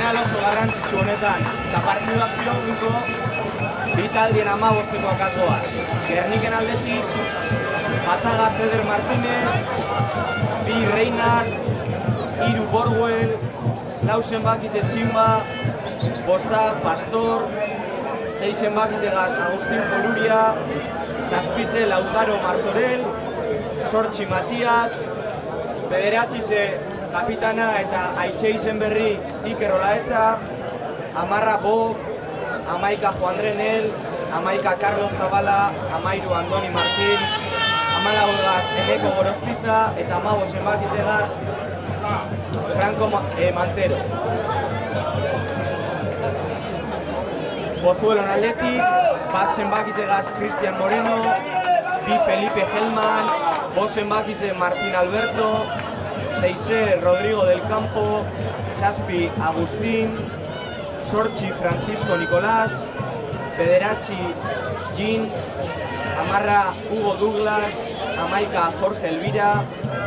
final oso garrantzitsu honetan, eta partida zionduko bi taldien 15-eko akatgoaz. Gerniken aldetik, Ataga Seder Martínez, bi Reinar, 3 Borwell, 4 zenbakize Simba, 5 Pastor, 6 zenbakizegaz Agustín Foluria, 7 Lautaro Martorell, 8 Matias, 9 kapitana eta Aitxe izen berri Iker Olaeta, 10 Bob, 11 Juan Drenel, 11 Carlos Zabala, 13 Andoni Martín, 14 Eneko Gorostiza eta 15 zenbakizegaz Franco Mantero. Pozuelon aldetik, 1 zenbakizegaz Cristian Moreno, 2 Felipe Gelman, 5 zenbakize Martín Alberto, 6 Rodrigo del Campo, 7 Agustín, 8 Francisco Nicolás, 9 Jean, 10 Hugo Douglas, 11 Jorge Elvira,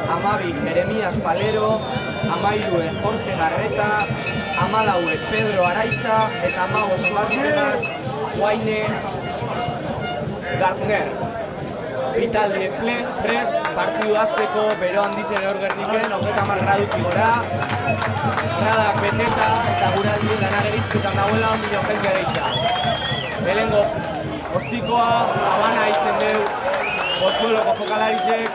12 Jeremías Palero, 13 Jorge Garreta, 14 Pedro Araiza eta 15 zenbakizegaz Guaine Gardner. Vitaldi prest, partidu azteko bero handize gaur Gerniken, 30 gradutik gora, gradak beteta eta guraldi dana gerizketan dagoela ondino jente gereitza. Belengo ostikoa, abana hitzen deu, Pozueloko jokalarizek,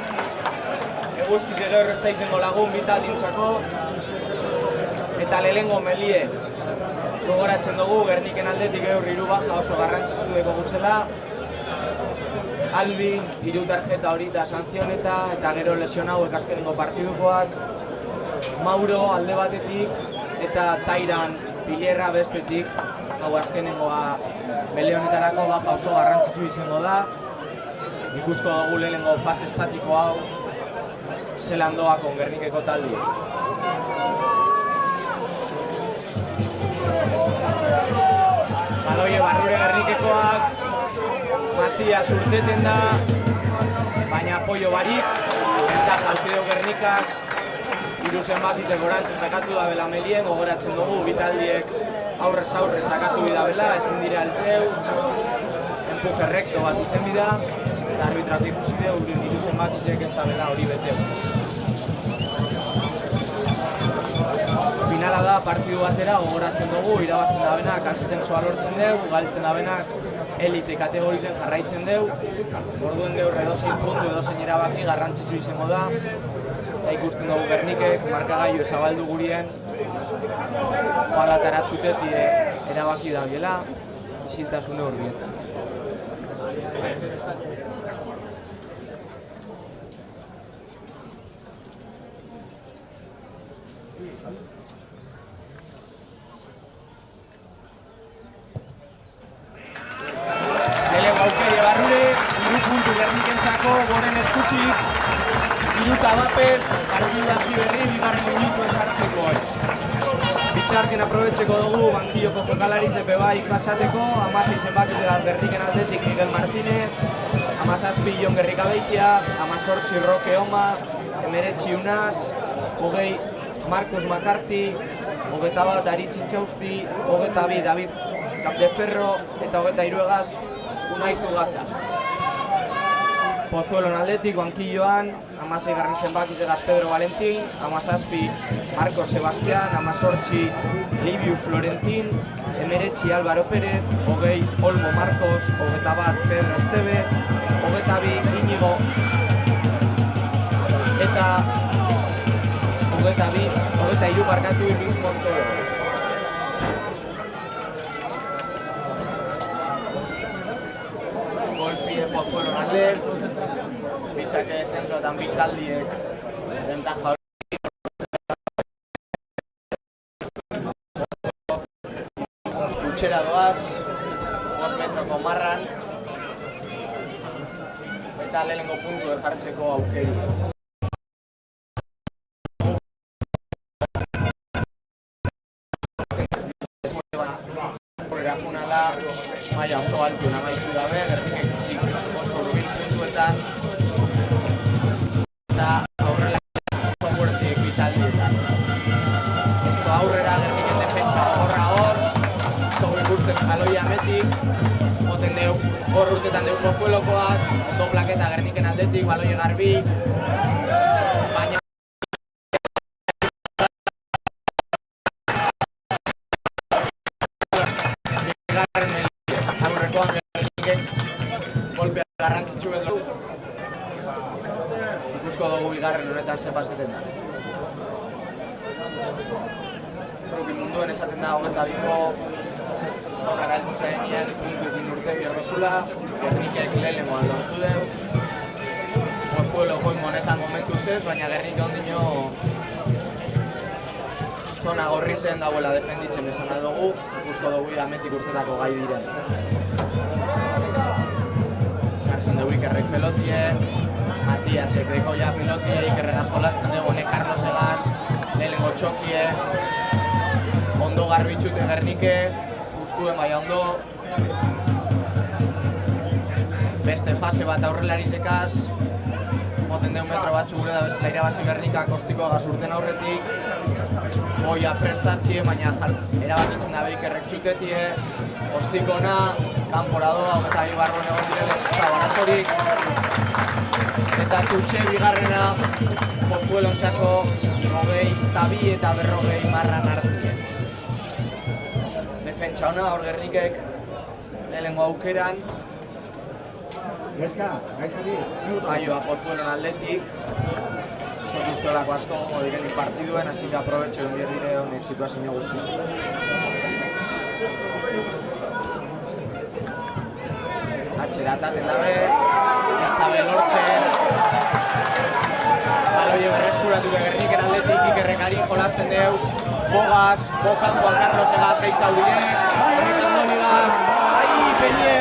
eguzkize gaur ez da izango lagun Vitaldintzako, eta lehengo melie gogoratzen dugu Gerniken aldetik gaur 3 baja oso garrantzitsu deko guzela, Albi, 3 tarjeta hori eta sanzioneta, eta gero lesionauek azkenengo partidukoak, Mauro alde batetik, eta Tairan Pilierra bestetik, hau azkenengoa bele honetarako baja oso garrantzitsu izango da. Ikusko dugu lehenengo fase estatiko hau, zelan doakon Gernikeko taldi. Baloie barrure Gernikekoak, Matias urteten da, baina apoio barik, eta jaukideu Gernikak, 3 zenbakize gorantzen sakatu da bela melien, gogoratzen dugu, bitaldiek aurrez aurre sakatu bidabela, ezin dira altxeu, empuje recto bat izen bida, eta arbitratu ikusi deu, 3 zenbakizek ez da bela hori beteu. Finala da partidu batera, gogoratzen dugu, irabazten da benak, ascensoa lortzen dugu, galtzen da benak, elite kategorizen jarraitzen deu, orduen gaur edozein puntu, edozein erabaki garrantzitsu izango da, eta ikusten dugu Gernikek, markagailu zabaldu gurien, balataratzutez erabaki da biela, isiltasune horbietan. Goren eskutik, 3 tabapez, partidu hasi berri, bigarren minutu esartzeko. Bitxarken aprobetxeko dugu, bankilloko jokalarize bebai pasateko, 16 zenbakizegaz Gerniken aldetik Miguel Martínez, 17 Jon Gerrikabeitia, 18 Roque Oma, 19 Unaz, 20 Marcos McCarthy, 21 Aritz Intxausti, 22 David Capdeferro eta 23 Unai Zugaza. Pozuelon aldetik, bankilloan, 16 zenbakizegaz Pedro Valentín, 17 Marcos Sebastián, 18 Liviu Florentín, 19 Álvaro Pérez, 20 Olmo Marcos, 21 Pedro Esteve, 22 Íñigo eta 23 barkatu Luis Montoro. Golpide Pozuelon aldetik, Bizake de zentroetan bitaldiek ventaja hori. Utxera doaz, 5 metroko marran, eta lehenengo puntu jartzeko aukeri. Erafunala, maila oso altu namaitu dabe, Gernikek oso urbiltzuetan, eta aurrela softwaretik bitaldietan. Esto aurrera Gerniken defentsa aldetik, moten deu, hor urtetan deu Pozuelokoak, ondo plaketa Gerniken aldetik, baloi garbi, baina aurrekoan Gerniken golpea garrantzitsu edo. Ikusko dugu bigarren honetan ze paseten da. Rugby munduen esaten da 22ko aurrera altxe zarenean, puntuekin urte biordozula, Gernikek lehenengoan lortu deu. Pozuelo goingo honetan momentuz ez, baina Gernik ondino zona gorri zen dauela defenditzen esan dugu, ikusko dugu ametik urtetako gai diren. Sartzen dugu Ikerrek pelotie, Matiasek deko ja pilotie, Ikerren asko lasten dugu, honek Carlos Egaz, lehenengo txokie, ondo garbitxute Gernike, guztuen bai ondo. Beste fase bat aurrelari zekaz, moten deun metro batzu gure da bezala irabazi Gernika kostiko gazurten aurretik, goia prestatzie, baina erabakitzen dabe Ikerrek txutetie, ostikona, kanpora doa, eta barruan egon direla ez da barazorik. Eta tutxe bigarrena Pozuelontxako 22 eta 40 marran hartu. Defentsa hona, hor Gernikek lehenengo aukeran. Jaioa Pozuelon aldetik. Zortuztuelako asko gogo direnik partiduen, hasi que aprobetxe hon dire honek situazio guzti. Atxerataten dabe, ez dabe lortzen. Baloie berreskuratu Gerniken aldetik, Ikerrekari jolazten deu. Bogas, Bokan, Juan Carlos Egaz gehi zaudire. Honek Andonigaz, Peñe.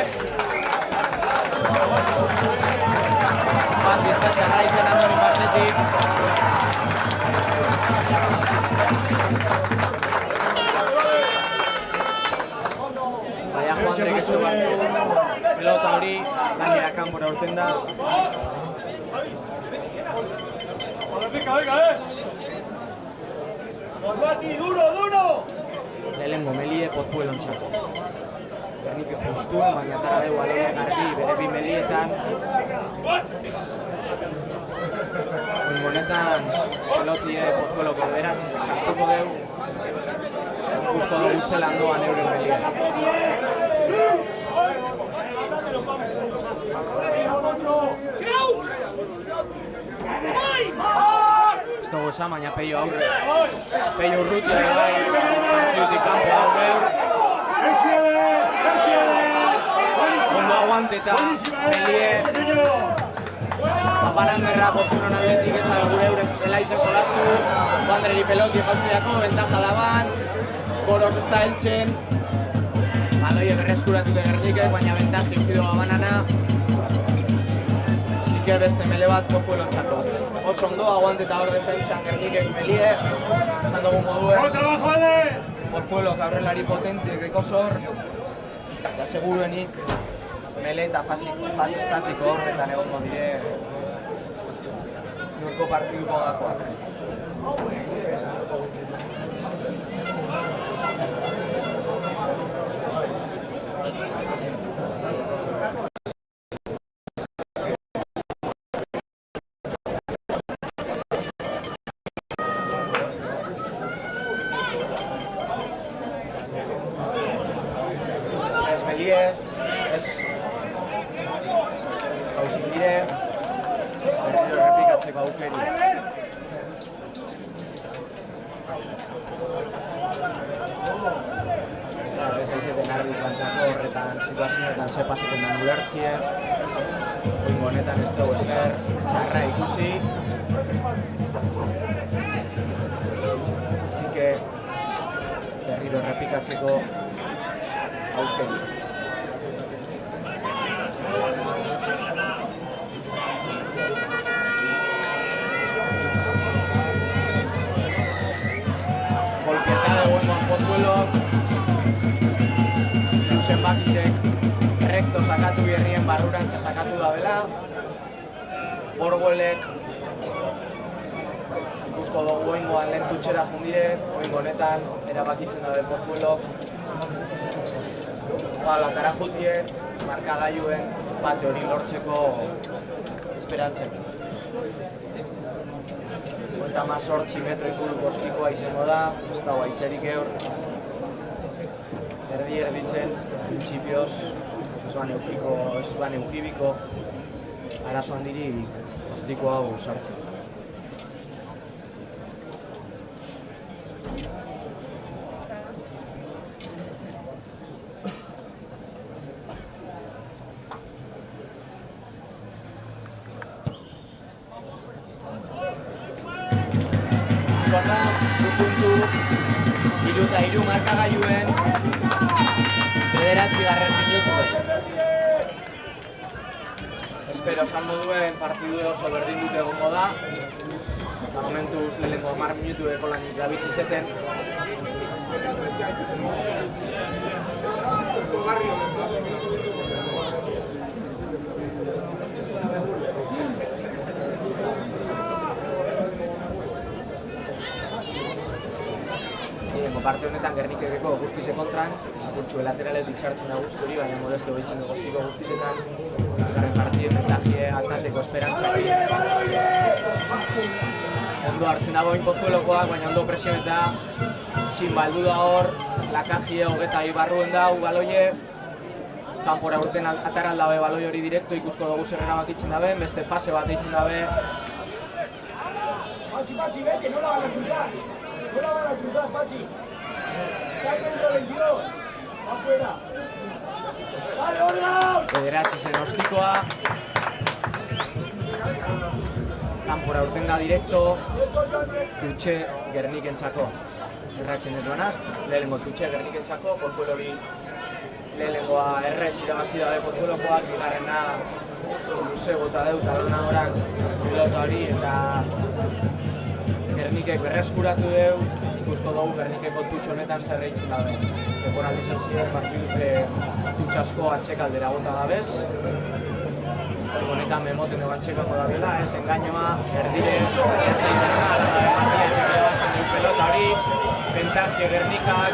Bati ez da raizen Andoni partetik. Baina Juan Drek ez du batzu. Pelota hori, gainera kanpora urten da. Lehenengo Melie Pozuelontxako. Gernik justuen, baina tara deu baloia garbi bere bi melietan. Honetan pelotie Pozueloko bederatzi sartuko deu. Justo dugu zelan doan euren melie. Ez dugu esan, baina Peio aurre. Peio urrutia bai, partidutik kanpo aurre. Ondo aguanteta, Melie. Paparanderra Pozuelon aldetik ez da gure euren zelaizen jolaztu. Bandreri peloti jausteako, ventaja daban. Goros ez da heltzen. Baloie berreskuratu Gernikek, baina ventaja inkido abanana. Ziker beste mele bat Pozuelontxako. Oso ondo, aguanteta hor defentsan Gernikek Melie. Esan dugu moduen. Pozuelok aurrelari potentiek deko zor. Eta seguruenik Mele eta fase estatiko horretan egongo dire nurko partiduko gakoak. Situazioetan ze pasatzen den ulertzie, oingo honetan ez dugu ezer txarra ikusi. Así que berriro errepikatzeko aukeri. Golpeta de Goengoan Pozuelok. Bakisek recto sakatu berrien barrurantza sakatu da bela. Borgolek ikusko dugu oingoan lehen tutxera jundire, oingo honetan erabakitzen dabe Pozuelok. latara jutie, markagailuen bate hori lortzeko esperantzen. 38 metro inguruko ostikoa izango da, ez dago aizerik eur. Erdi zen, printzipioz, ez ban eukibiko, arazo handirik ostiko hau sartzen. Gorda, 2 puntu, 3 markagailuen, 9. minutu. Espero esan moduen partidu oso berdin dute egongo da. Momentuz lehenko 10 minutu eko lanik gabiz izeten. Parte honetan Gernikeko guztize kontran, apurtxue lateraletik sartzen da guzturi, baina modesto behitzen du guztiko guztizetan. Garren partien mentzajie altateko esperantzari. Ondo hartzen dago Pozuelokoak, baina ondo presio eta sin baldu da hor, lakajie hogeta barruen dau baloie. Kanpora urten ataral dabe baloi hori direkto, ikusko dugu zerrera bat itzen dabe, beste fase bat itzen dabe. Pachi, vete, no la van a cruzar. No la van a cruzar, Pachi. Está dentro 22. Afuera. ¡Vale, Orgaz! Bederatxisen ostikoa. Kanpora urten da direkto. Tutxe Gernikentzako. Erratzen ez duanaz, lehenengo Tutxe Gernikentzako, Pozuelo hori lehenengoa errez irabazi dabe Pozuelokoak, bigarrena luze bota deu talona horak pilota hori eta Gernikek berreskuratu deu, ikusko dugu Gernikeko Tutxe honetan zer eitzen dabe. Deporalizazioa partidu Tutxe asko atxekaldera bota dabez. Honetan memoten egon atxekako dabela, ez engainoa, erdire, ez da izan da, Matia ez egin du pelota hori, Bentaje Gernikak,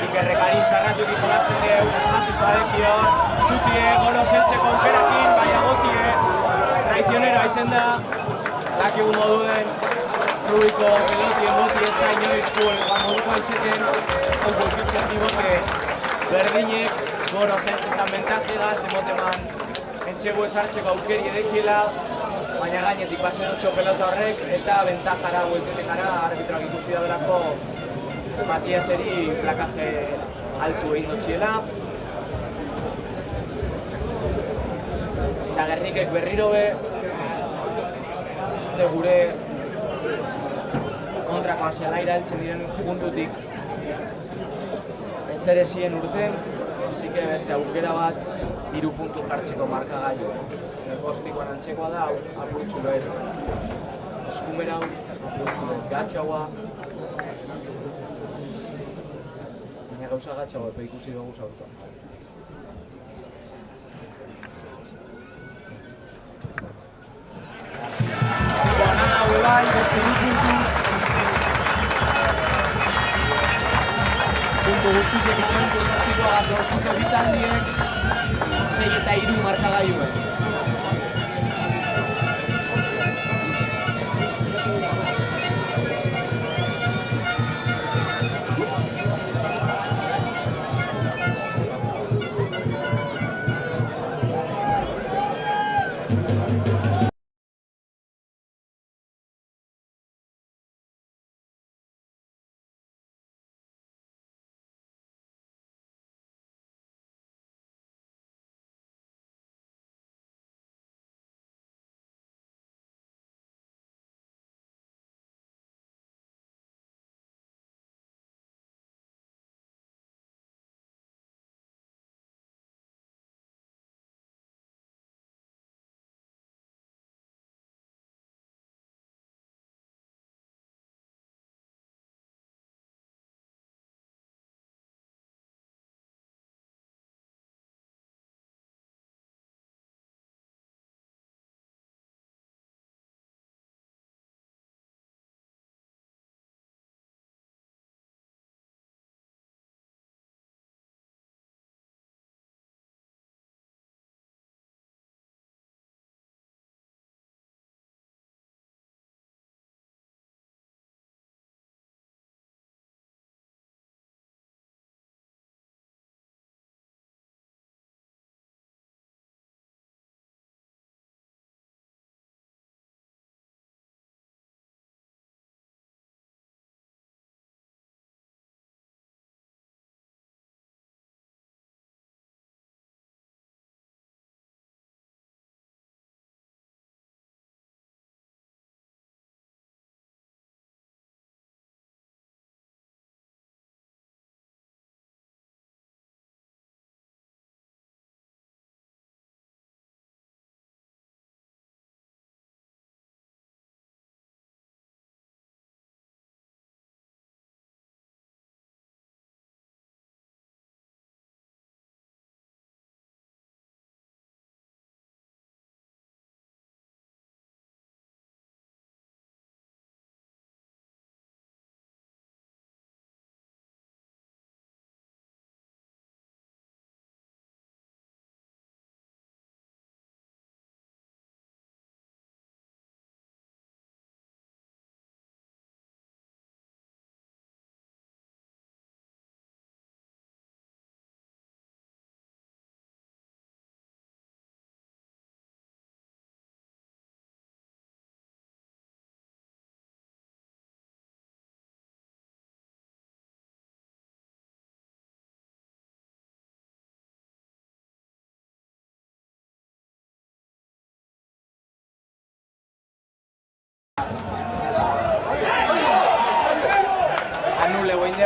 Ikerrekarin sarratutik jolazten deu, espazioa dekio, txutie, goro zeltzeko aukerakin, baina gotie, traizionera izen da, dakigu moduen, Rubiko pelotien boti ez da inoiz moduko aizeten, onko ikitxertibote berdinek, goro zeltzezan bentaje da, zemoteman entxegu esartzeko aukeri edekiela, baina gainetik pasen 8 pelota horrek eta bentajara bueltetekara arbitroak ikusi da berako Matiaseri plakaje altu egin dutxiela. Eta Gernikek berriro be, este gure kontrakoa zelaira heltzen diren puntutik ezer ezien urten, así que beste aukera bat 3 puntu jartzeko markagailu. Postikoan antzekoa da, apurtxuloet eskumera hau, apurtxuloet gatxaua. Baina gauza gatxaua epe ikusi dugu zaurtuan. Bona, hau bai, beste 2 puntu. Puntu guztizek ikantu postikoa lortuko bitaldiek, 6 eta 3 markagailuen.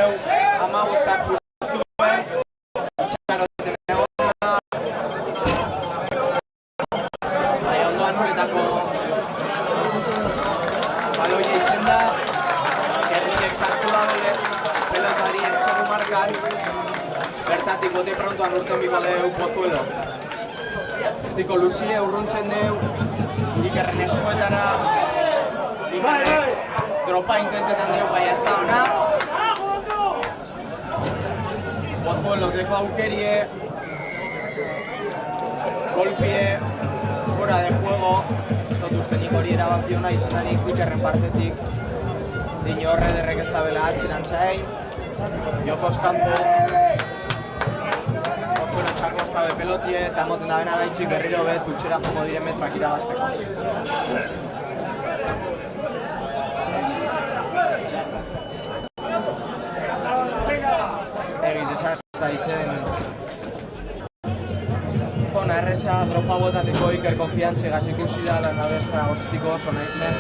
deu, 15 justuen, txaroten egona. Baina ondoan horretako baloia izen da, Gerlinek sartu da bolez, pelotari entxeru markan, bertatik bote prontoan urten biko deu Pozuelo. Estiko Luzie urruntzen deu, Ikerren eskuetara, Ikerren dropa intentetan deu, baina ez da ona. Pozuelo deko aukerie, golpie, fuera de juego, ez dut ustenik hori erabakiona izanik Ikerren partetik, dino horre derrek ez da bela atxeran zain, Jokos kanpo, Pozuelo txako ez da be pelotie, eta moten da bena gaitxik berriro bet, utxera jongo dire metroak irabazteko. Egiz esazta izen zona erresa, dropa botateko Iker konfiantze gaz ikusi da, lan abestra ostiko zona izen.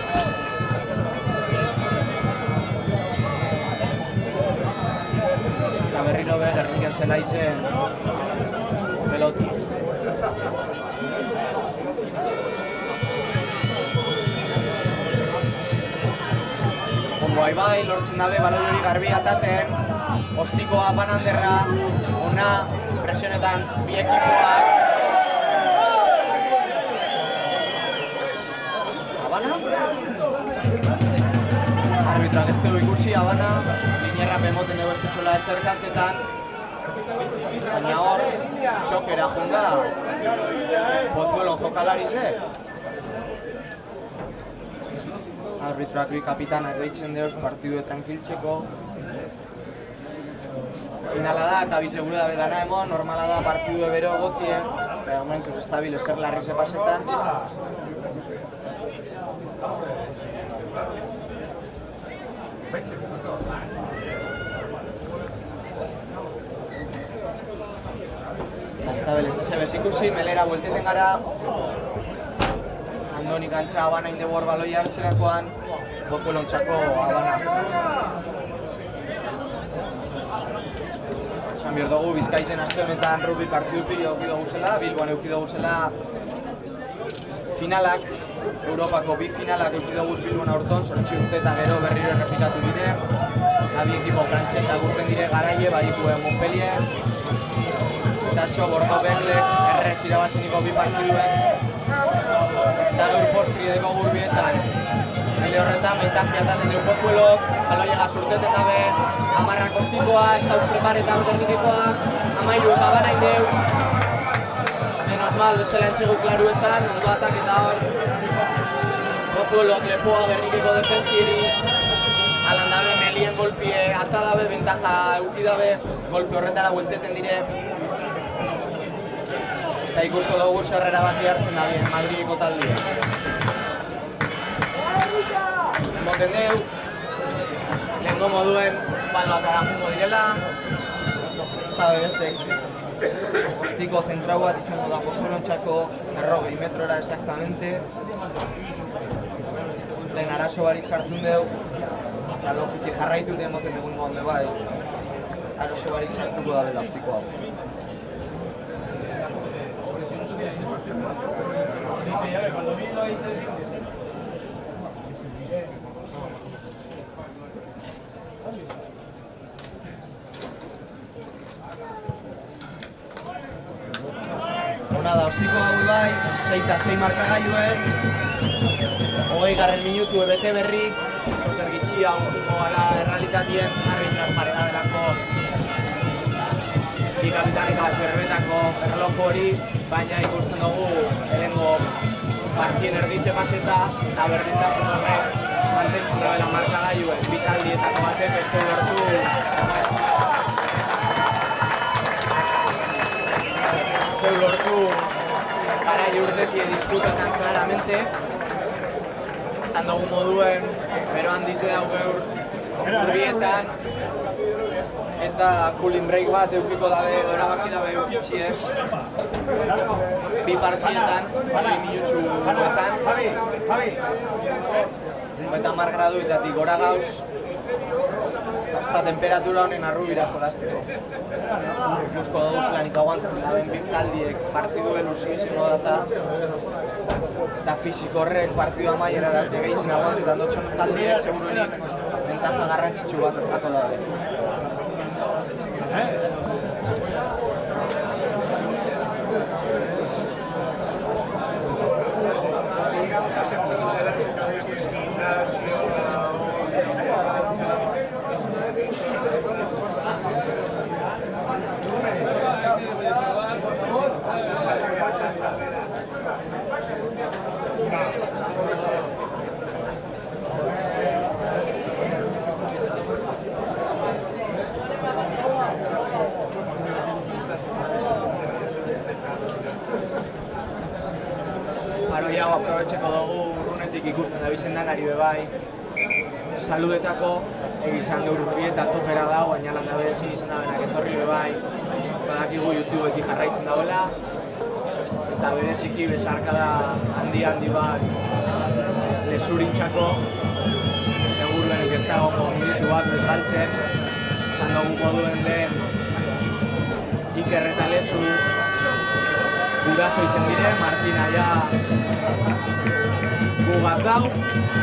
Eta berriro be, Gerniken zela izen peloti. Ongo bai, lortzen dabe, baloi hori garbi ataten, ostikoa bananderra, ona, presionetan bi ekipoak. Habana? Arbitrak ez dugu ikusi, Habana, linerra pemoten dugu estutxola eserkantetan, baina hor, txokera jonda, Pozuelo jokalari ze. Arbitrak bi kapitanak deitzen deuz partidu tranquiltzeko. Finala da eta bi seguru da bedana emon, normala da partidu bero gotie, pero momentuz estabil eser larri ze pasetan. Hasta belez ez ikusi, melera buelteten gara. Andonik antxa Habana indegu hor baloi hartzerakoan, Pozuelo txako Habana. Esan behar dugu, Bizkaizen aste honetan rugby partidu pili eduki dugu zela, Bilboan eduki dugu zela finalak, Europako bi finalak eduki dugu Bilboan aurton, sortzi urte eta gero berriro errepikatu dire. Abi ekipo frantxesa gurten dire garaie, badikue Montpellier, Tatxo, Bordo, Benlek, errez irabazeniko bi partiduen. Eta gaur postri edeko gurbietan. Hile horretan, meitankia taten dugu Pozuelok, baloiega surteten dabe, 10 ostikoa, ez dauz prepareta Gernikekoak, 13 Habana indeu. Menos mal, bestela entxegu klaru esan, ondo atak eta hor. Pozuelok lepoa Gernikeko defentsiri, alan dabe melien golpie, ata dabe, bentaja euki dabe, golpe horretara buelteten dire. Eta ikusko dugu zerrera bati hartzen da bien, Madrideko taldea. Moten deu, lehenko moduen baloatara jungo direla. Ez da bestek, ostiko zentrau bat izango da Pozuelo txako 40 metrora exactamente. Lehen arazo barik sartun deu, eta logiki jarraitute moten dugun gonde bai. Arazo barik sartuko da bela ostiko hau. Ona da, ostiko hau bai, 6-6 markagailuen, 20 minutu bete berri, zer gitxia onduko gara errealitatien, arbitrak parena delako bi kapitanek batzu erbetako erloju hori, baina ikusten dugu helengo partien erdize paseta eta berdintasun horrek mantentzen dabela markagailuen bi taldietako batek ez du lortu garai urtetien disputetan claramente. Esan dugu moduen, bero handize dago urbietan, eta cooling break bat eukiko dabe, erabaki dabe eukitxie. Bi partietan, 2 minutxuetan. 50 gradu etatik gora gauz. da temperatura honen arrubira jolasteko. Ikusko dugu zelanik aguantatzen daben bi taldiek partiduen oso izango data eta fisiko horrek partidu amaiera arte gehizien aguantetan dutxon taldiek seguruenik bentaja garrantzitsu bat hartako dabe. Si llegamos a ese punto de la época de estos gimnasio, Baroia hau aprobetxeko dugu urrunetik ikusten dabizen danari bebai. Saludetako, egizan gaur urbi eta topera da, baina lan dabe ezin izan dabenak etorri bebai. Badakigu YouTubeetik jarraitzen dagoela. Eta bereziki besarkada handi bat lesurintxako. Seguruenik ez dago minutu bat bezaltzen. Zan dugu moduen den Iker eta Lezu guraso izen dire, Martina ja gugaz dau,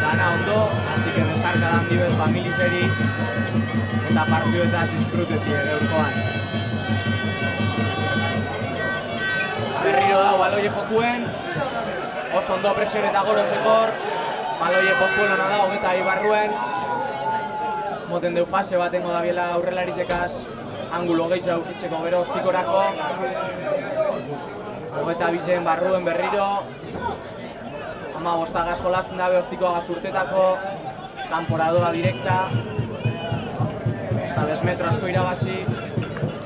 dana ondo, así que besarka handi bet familizeri eta partioetaz disfrutetie gaurkoan. Berriro dau baloie jokuen, oso ondo presión eta gorozekor, baloie jokuen hona dago eta ibarruen, moten deu fase batengo dabiela aurrelarizekaz, angulo gehiago aukitzeko gero ostikorako, eta bizen barruen berriro, ama bostagaz jolazten dabe ostikoagaz urtetako, kanporadoa direkta, eta 10 metro asko irabazi,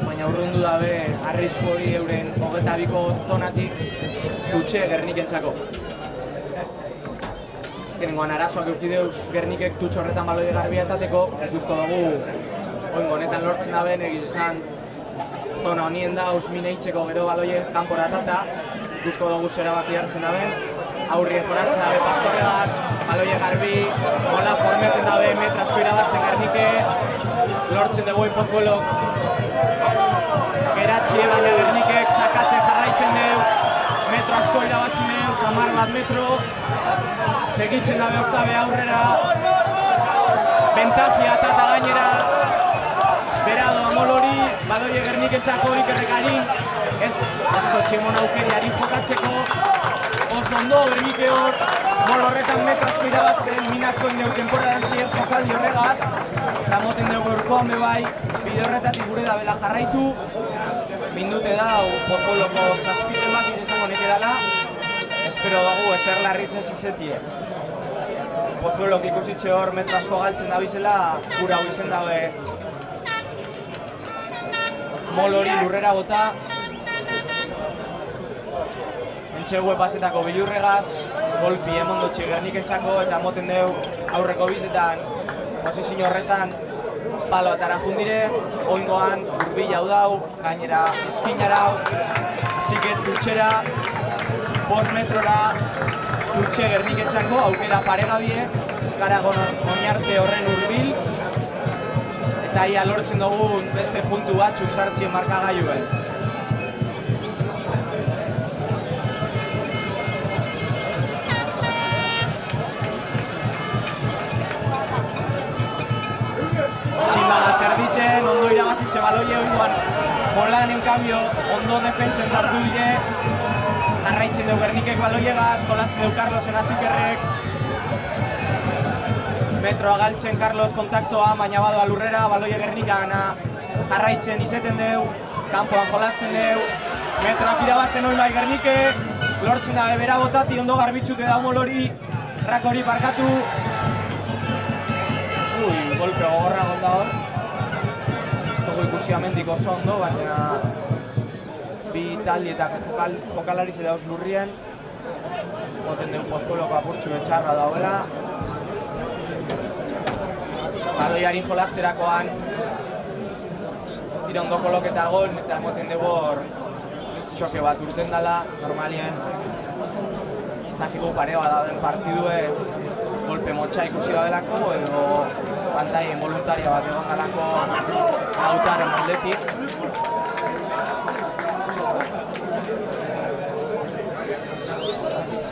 baina urrundu dabe arrisku hori euren 22ko zonatik dutxe Gernikentzako. Azkenengoan arazoak eukideuz Gernikek dutxe horretan baloide garbia etateko, ikusko dugu oingo honetan lortzen daben egizan zona honien da usmine itxeko gero baloie kanpora atata, ikusko dugu zera baki hartzen daben, aurrien jorazten dabe Pastorregaz, baloie garbi, mola formeten dabe metrasko irabazten Gernike, lortzen dugu Pozuelok, geratxie baina Gernikek sakatzen jarraitzen deu, metro asko irabazin deu, 10 metro, segitzen dabe ostabe aurrera, bentajia atata gainera, Berado Amolori, baloie Gernikentzako Ikerrekarin, ez asko txemon aukeriari jokatzeko, oso ondo Gernike hor, mol horretan metrasko irabazten, minazkoen deu temporadan ziren jokaldi horregaz, eta moten deu gaurkoan bebai, bide horretatik gure da bela jarraitu, mindute da, Pozueloko zazpiten bakiz izango neke dala, espero dugu eser larriz ez izetie. Pozuelok ikusitxe hor metrasko galtzen dabizela, gura hau izen dabe mol hori lurrera bota, entxegue pasetako Bilurregaz, golpi emondotxe Gernikentzako eta moten deu aurreko bizetan, posizio horretan, palo atara jundire, oingoan urbil hau dau, gainera eskinara hau, ziket dutxera, 5 metrora, dutxe Gernikentzako, aukera paregabie, gara oinarte horren urbil, eta ia lortzen dugu beste puntu batzuk sartzien markagailuen. Sinbaga zerdizen, ondo irabazitxe baloie oingoan, molan en cambio, ondo defentsen sartu dire, jarraitzen dugu Gernikek baloiegaz, jolazten dugu Carlosen Asikerrek, metroa galtzen Carlos kontaktoa, baina badoa lurrera, baloie Gernikagana jarraitzen izeten deu, kanpoan jolazten deu, metroak irabazten hori bai Gernike, lortzen dabe bera botati, ondo garbitzute da Molori, rak hori parkatu. Golpe gogorra gonda hor. Ez dugu ikusi amendik oso ondo, baina bi taldi eta jokalariz dauz lurrien. Moten deu Pozueloko apurtxu etxarra dauela. Baloiarin jolasterakoan ez dira ondo koloketa gol, eta moten dugu hor txoke bat urten dela, normalien ez dakigu pare bat dauden partidue golpe motxa ikusi badelako, edo pantai voluntaria bat egon galako Lautaren aldetik.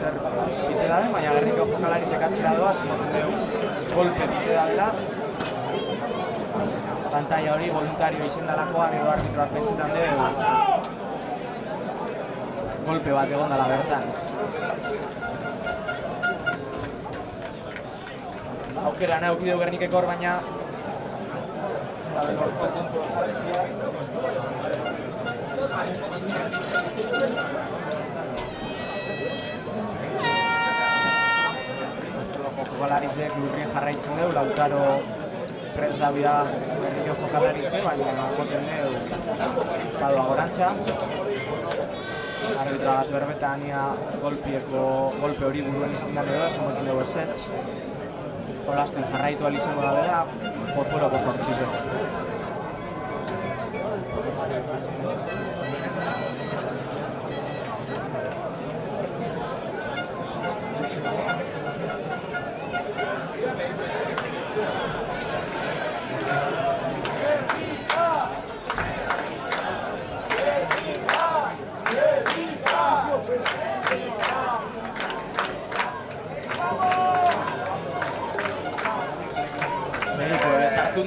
Zer bite da den, baina Gernikeko jokalari sekatzera doa, zemoten dugu golpe bite da dela. Pantaia hori voluntario izendalakoan edo arbitroak pentsetan dugu golpe bat egon dela bertan. Aukera nahi dugu Gernikeko hor, baina jokalarizek lurrien jarraitzen dugu, Lautaro prest da bida Gernikeko jokalarize, baina goten dugu badoa gorantxa. Arbitra berbetan golpe hori buruen izindan edo, zemoten dugu esetz. Jolasten jarraitu izango da dela, Pozueloko sortzize.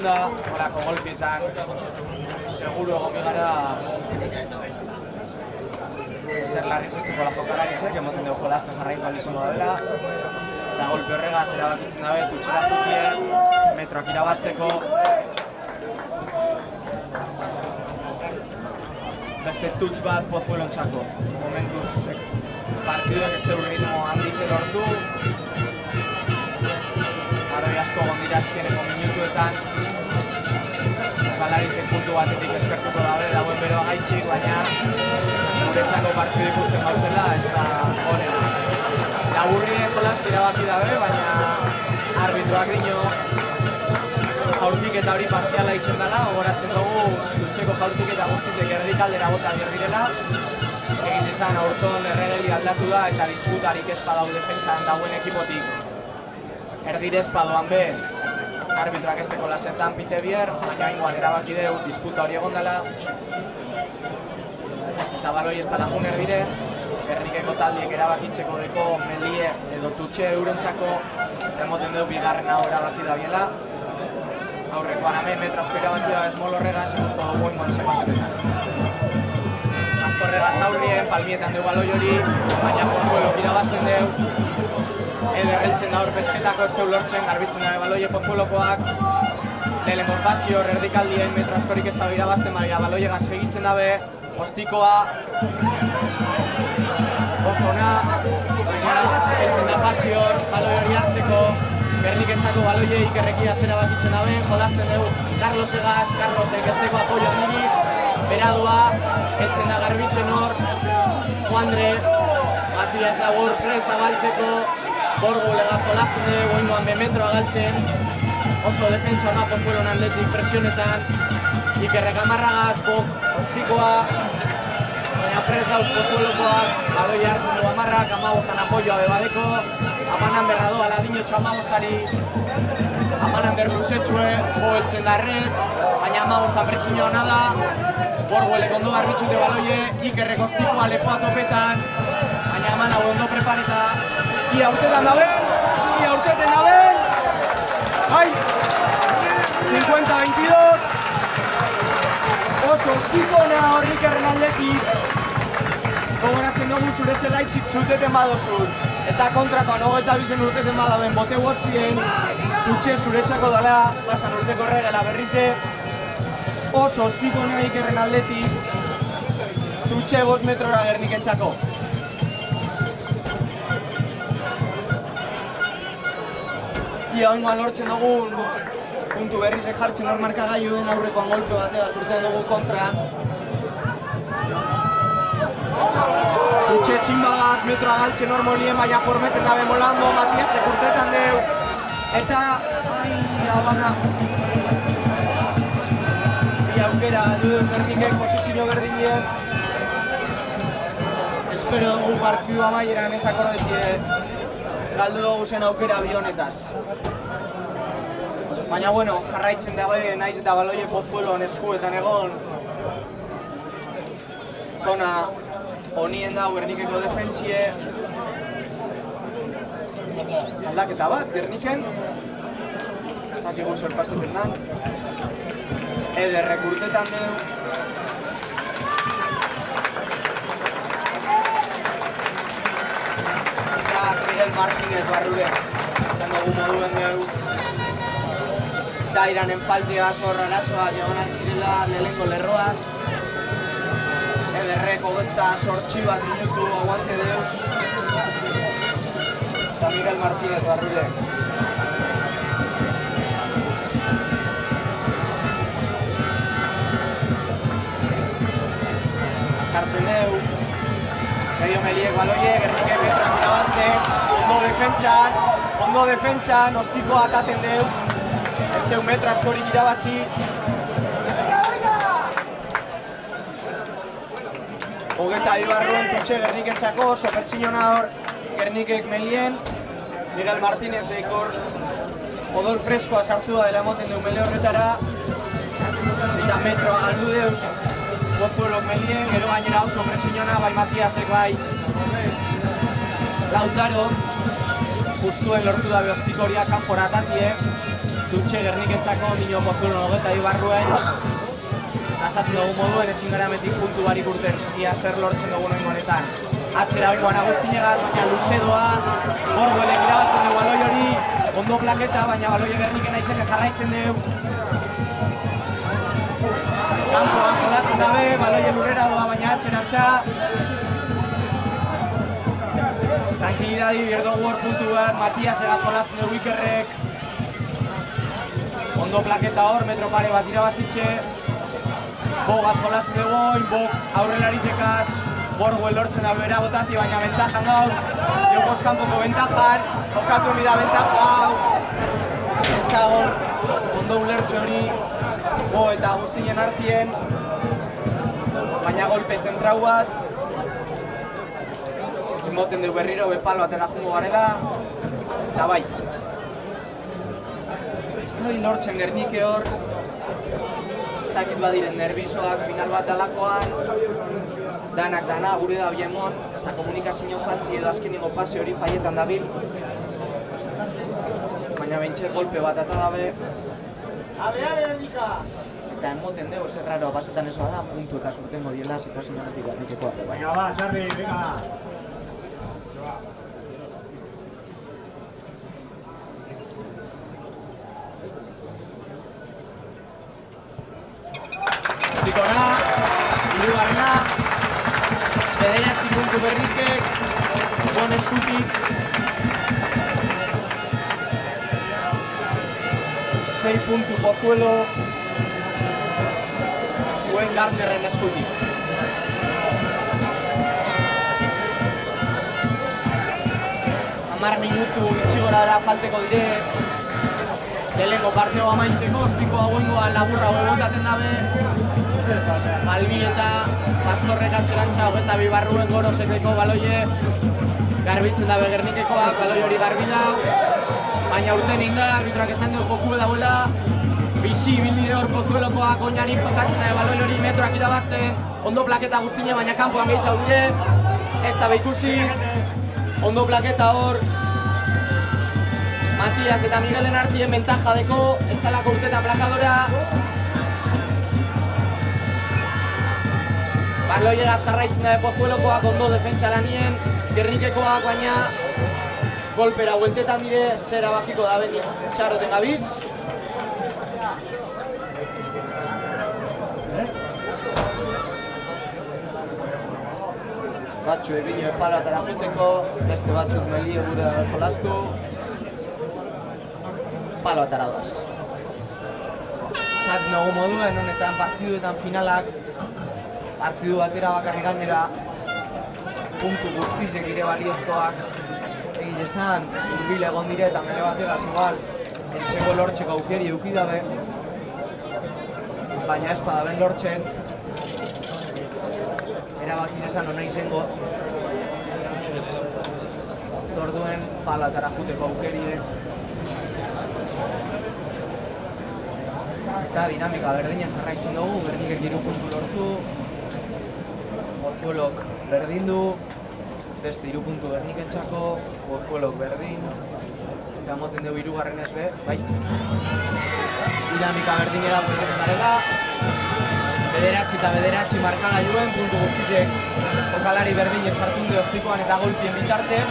Da, horako golpietan seguro egon gara zer larriz ez dugu jokalarizek, emoten dugu jolasten jarraitu izango da dela, eta golpe horregaz erabakitzen dabe, tutxera zutien, metroak irabazteko. Beste tutx bat Pozuelontzako. Momentuz partiduak ez dugu ritmo handitzen lortu. Arroi asko gondira azkeneko minutuetan. Jokalarizek puntu batetik eskertuko dagoen beroa gaitxik, baina guretzako partidu ikusten gauzela, ez da horrela. Laburrien jolaz irabaki dabe, baina arbitroak dino jaurtiketa hori partiala izen dela, gogoratzen dugu dutxeko jaurtiketa guztizek erdikaldera bota direla. Egin dezan aurton erregeli aldatu da eta disputarik ez badau defentsan dagoen ekipotik. Erdirez padoan be, arbitroak ez teko lasetan pite bier, baina ingoan erabaki deu, disputa hori egon dela. Eta baloi ez dela jun erdire, Gernikeko taldiek erabakitzeko deko melie edo tutxe eurentzako, emoten dugu bigarrena erabaki da biela. Aurrekoan hemen metrasko irabatzi da esmol horregaz, ikusko dugu ingoan zepazetetan. Astorregaz aurrien, palmietan dugu baloi hori, baina Pozuelok irabazten dugu. Eder heltzen da hor pesketako ez dugu lortzen, garbitzen da baloie Pozuelokoak. Lehenengo fazio, erdikaldien metro askorik ez da irabazten, baina baloie gaz egitzen dabe, ostikoa. Oso ona, baina heltzen da patxi hor, baloi hori hartzeko. Gernikentzako baloie ikerrekia zera bazitzen dabe, jolazten dugu Carlos Egaz, Carlosek ez teko apoio handirik. Beradua, heltzen da garbitzen hor, Juandre, Matias Labur presa galtzeko. Borgu legaz jolazten dugu, goingoan bemetroa galtzen. Oso defentsa hona Pozuelon aldetik presionetan. Ikerrek amarragaz, bok, ostikoa. Baina prez dauz Pozuelokoak, baloi hartzen dugu amarrak, amagostan apoioa bebadeko. Amanan berrado, aladinotxo amagostari. Amanan derbusetxue, boeltzen darrez. Baina amagostan presioa hona da. Borguelek ondo garbitxute baloie, Ikerrek ostikoa lepoa topetan. Baina amana ondo prepareta. Ia urtetan dabe, Ai! 50-22. Oso ostikona horrik erren aldetik. Gogoratzen dugu zure zelaitxik zuteten badozun. Eta kontrakoan hogeita bizen urteten badaben bote guztien. Tutxe zuretzako dela, basan urteko erregela berrize. Oso ostikona ikerren aldetik. Tutxe 5 metrora Gernikentzako. Ia oingoan lortzen dugu puntu berrizek jartzen hor markagailuen aurrekoan golpe batea zurten dugu kontra. Tutxe zinbagaz metroa galtzen hor molien, baina formeten dabe molando, Matiasek urtetan deu. Eta, abana. Ia aukera duen Gernikek posizio berdinen. Espero dugu partidu amaieran ez akordetie. Galdu dugu zen aukera bi honetaz. Baina, bueno, jarraitzen dabe, naiz eta baloie Pozuelon eskuetan egon. Zona honien dago Gernikeko defentsie. Aldaketa bat, Gerniken. Zakigu zer pasatzen da. Ederrek urtetan dugu. Miguel Martínez barrure. Zan dugu moduen dugu. Dairanen faltia zorra arazoa, diagonal zirela lehenko lerroak. Ederrek hogeta sortxi bat minutu aguante deuz. Eta Miguel Martínez barrure. Sartzen dugu. Medio Meliek baloie, Gernikek metroak irabazte. Ondo defentsan, ostiko ataten deu. Ez deu metro askorik irabazi. Hogeta bibarruen tutxe Gerniketxako, Sopersinona hor Gernikek Melien. Miguel Martínez dekor odol freskoa sartu da dela emoten deu mele horretara. Eta metroa galdu deuz. Pozuelok Melien, gero gainera hau Sopersinona, bai Matiasek bai. Lautaro, justuen lortu dabe ostikoria kanpora atatie. Dutxe Gerniketxako, nino Pozuelon hogeta ibarruen. Asatzen dugu moduen ezin gara metik puntu barik urten. Ia zer lortzen dugu noin honetan. Atxera oikoan Agustinegaz, baina luze doa. Borguelek irabazten dugu baloi hori. Ondo plaketa, baina baloie Gerniken aizeke jarraitzen dugu. Kampoan jolazten dabe, baloie lurrera doa, baina atxeratxa. Tranquilidadi, berdogu hor puntu bat, Matias egaz jolazten dugu Ikerrek. Ondo plaketa hor, metro pare bat irabazitxe. Bogaz jolazten dugu, Bog aurrelarizekaz. Borguel lortzen da bera botati, baina bentajan gaur. Jokos kanpoko bentajan, jokatu emi da bentaja hau. Ez da hor, ondo ulertxe hori. Bo eta Agustinen artien, baina golpe zentrau bat. Moten dugu berriro, bepalo atera jungo garela. Eta bai. Ez da lortzen Gernike hor. Takit badiren nervizoak final bat alakoan. Danak dana, gure da bien mon. Eta komunikazio janti edo azkenengo pase hori faietan dabil. Baina bentser golpe bat eta dabe. Eta emoten dugu, zer raro, basetan esoa da, puntu eka surtengo diela, situazionatik Gernikekoa. Venga, va, Charly, venga. Ostikona, hirugarrena, bederatzi puntu Gernikek, bon eskutik. 6 puntu Pozuelo, Gwen Gardnerren eskutik. Hamar minutu itxigora dara falteko dire. Lehenko parteo amaintzeko, ostikoa goingoan laburra gogotaten dabe. Malbi eta Pastorrek atxerantza hogeta bibarruen Gorosekeko baloie. Garbitzen dabe Gernikekoak, baloi hori garbi dau. Baina urten inda, arbitroak esan dugu joku dagoela. Bizi bildire hor Pozuelokoak oinari jokatzen dabe baloi hori metroak irabazten. Ondo plaketa Agustine, baina kanpoan gehiago dire. Ez da behikusi. Ondo plaketa hor. Matias eta Miguelen artien bentaja deko, ez talako urtetan plakadora. Barloiegaz jarraitzen dabe Pozuelokoak ondo defentsa lanien, Gernikekoak baina golpera bueltetan dire, zera bakiko da beni txarroten gabiz. Batxu egin epala eta juteko, beste batzuk Melio gure jolastu. Palo atara doaz. Zat nagu moduen, honetan partiduetan finalak, partidu batera bakarri gainera, puntu guztizek ire baliozkoak, egiz esan, urbil egon dire eta mele bategaz igual, entzeko lortxeko aukeri eukidabe, baina ez padaben lortzen, erabakiz esan hona izango, torduen palo atara juteko aukerie, Eta dinamika berdinen jarraitzen dugu, Gernikek 3 puntu lortu. Pozuelok berdin du, beste 3 puntu Gerniketxako, Pozuelok berdin. Eta moten dugu 3. be, bai. Dinamika berdinera buelketen garela. 9 eta 9 markagailuen, puntu guztizek jokalari berdinen sartun de ostikoan eta golpien bitartez.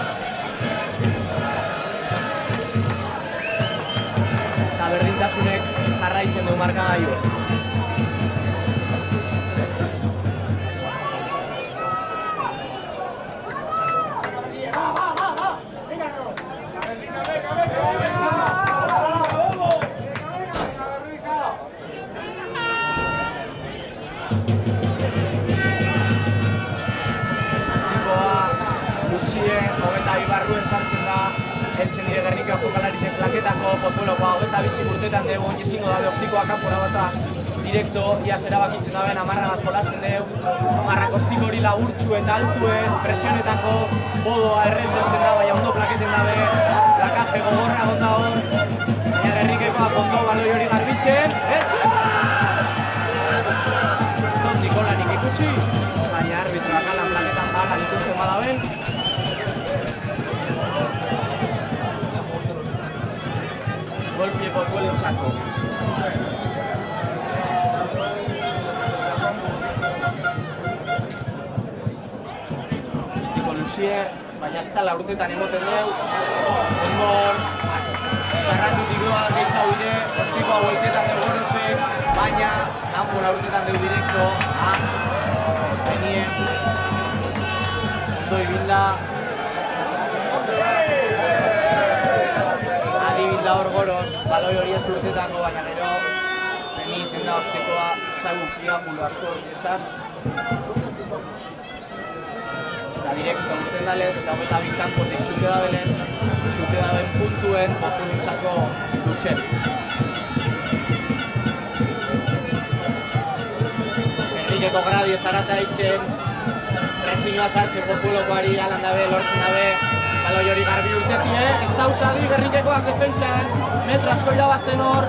Eta berdintasunek jarraitzen du markagailuen. Eltzen dire Gernika jokalarizen plaketako Pozuelokoa 22 urtetan dugu onjezingo dabe ostikoa kanpora bata direkto, iaz erabakitzen daben 10 jolasten dugu. 10 ostiko hori laburtxu eta altuen, presionetako bodoa errezeltzen da, baina ondo plaketen dabe, plakaje gogorra gonda hor. Baina Gernikekoak ondo baloi hori garbitzen, ez? Tondik olanik ikusi, baina arbitroak alan plaketan bakan ikusten badaben. Golpie Pozuelentzako. Ostiko luzie, baina ez da urtetan emoten dugu. Onbor, zarrandutik doa gehiago dire, ostikoa bueltetan dugu gorozek, baina kanpora urtetan dugu direkto. Benien, ondo ibilda. Adibilda hor goroz, baloi hori ez urtetako, baina gero beni izen da ostikoa zagu triangulo asko hori esan. Eta direkto urten dalez, eta 22 kanpotik txute da belez, txute da ben puntuen Pozuelentzako dutxen. Gernikeko gradi ezarata itxen, presioa sartzen Pozuelokoari alan dabe, lortzen dabe, baloi hori garbi urtetie, ez da usadi Gernikekoak defentsan, metro asko irabazten hor.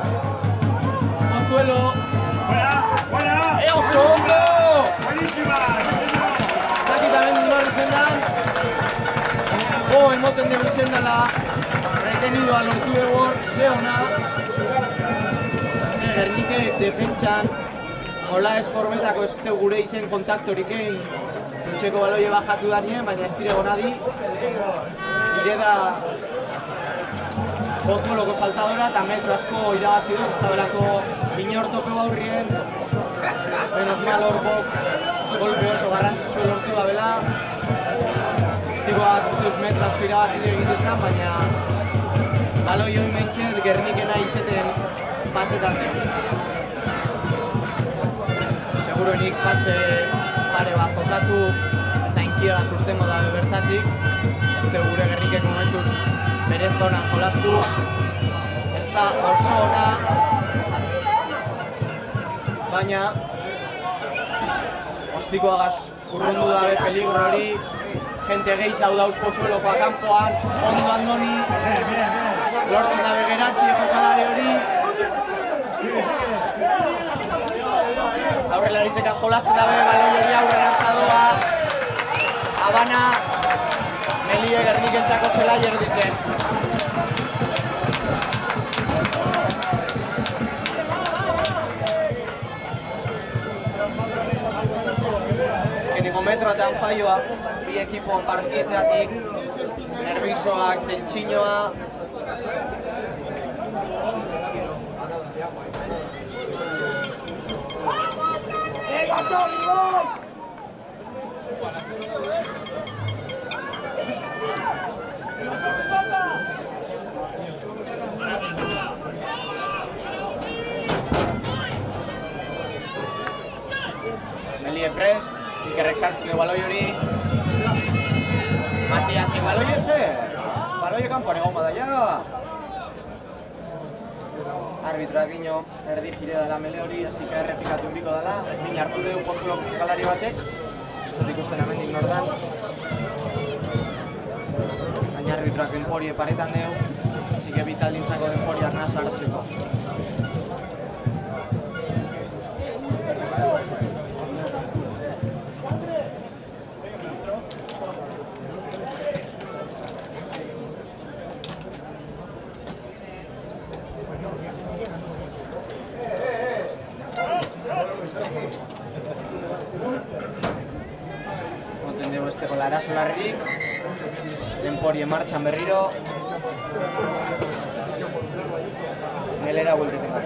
Pozuelo. Oso ondo! Zakita bendin hor izendan. Emoten dugu izendala. Retenidoa lortu dugu hor, ze ona. Ze Gernikek defentsan. Mola ez formetako ez gure izen kontaktorik egin. Dutxeko baloie bajatu darien, baina ez dire gonadi. Ire da Pozueloko saltadora eta metro asko irabazi du, ez tabelako inor tope baurrien. Menos mal hor golpe oso garrantzitsu lortu da bela. Estikoak ustuz metro asko irabazi du egitezan, baina baloi hori mentxet Gernikena izeten pasetan dugu. Seguruenik pase pare bat jokatu eta inkiera surtengo da bertatik. Este gure Gernikek momentuz bere zonan jolastu. Ez da oso ona, baina ostikoagaz urrundu dabe peligro hori. Jente gehiago dauz Pozuelokoa kanpoan, ondo andoni. Lortzen dabe geratzi jokalari hori. Aurrelarizekaz jolasten dabe, baloi hori aurrerantza doa. Habana, Melie Gernikentzako zela jerdizen. Azkeniko metroetan faioa, bi ekipoan partietatik, nervisoak, tentsinoa. Melie prest, Ikerrek sartzen du baloi hori. Matiasek baloi eze, baloi kanpoan egon bada ja. Arbitroak dino, erdi jire dela Mele hori, hasi que errepikatu inbiko dela. Min hartu dugu Pozueloko jokalari batek, ez dut ikusten amendik nordan. Baina arbitroak denpori eparetan dugu, hasi que bitaldintzako denporiak nasa hartzeko. beste gola arazolarrik. Denporie martxan berriro. Melera buelteten gara.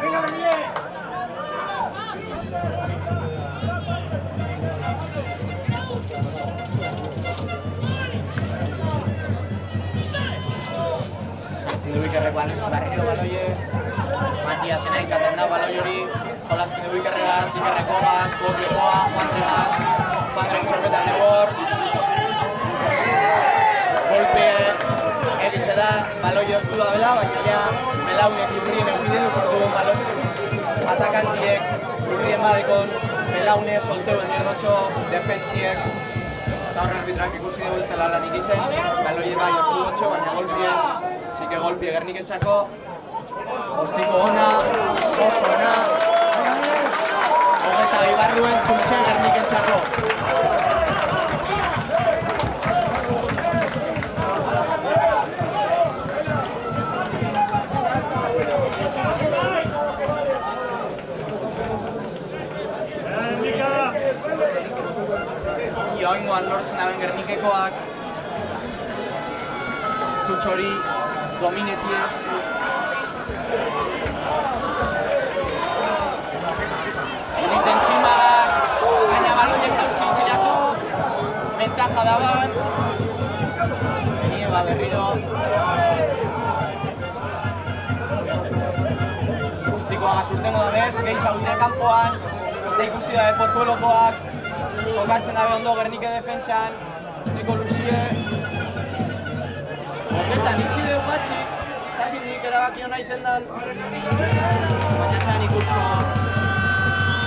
Venga, Bernier. Sartzen du Ikerrek barriro baloie. Matiasena ikaten da baloi hori. Jolazten du Ikerregaz, Ikerrekogaz, Koklekoa, Juandren txorbetan nebor. Golpe egize da, baloi oztu da bela, baina ja Melaunek Lurrien eukide duzortu duen baloi. Atakantiek Lurrien badekon, Melaune solteuen erdotxo, defentsiek. Eta horren arbitrak ikusi dugu iztela lanik izen, baloi bai oztu dutxo, baina golpie, zike golpie Gerniketxako. Ostiko ona, oso ona. Hogeta ibar duen Zultxe Gerniketxako. Ioingoan lortzen daben Gernikekoak. Zultxe hori dominetie. Elizen Simaz, baina baloiek jauzitxeako, ventaja daban. Benie berriro. Guztikoa gazurtengo dabez, gehiago dire kanpoan, eta ikusi dabe Pozuelokoak, jokatzen dabe ondo Gernike defentsan, Gustiko Luzie. Horretan, itxide dugatxik, eta nik erabaki hona izendan, baina zan ikusko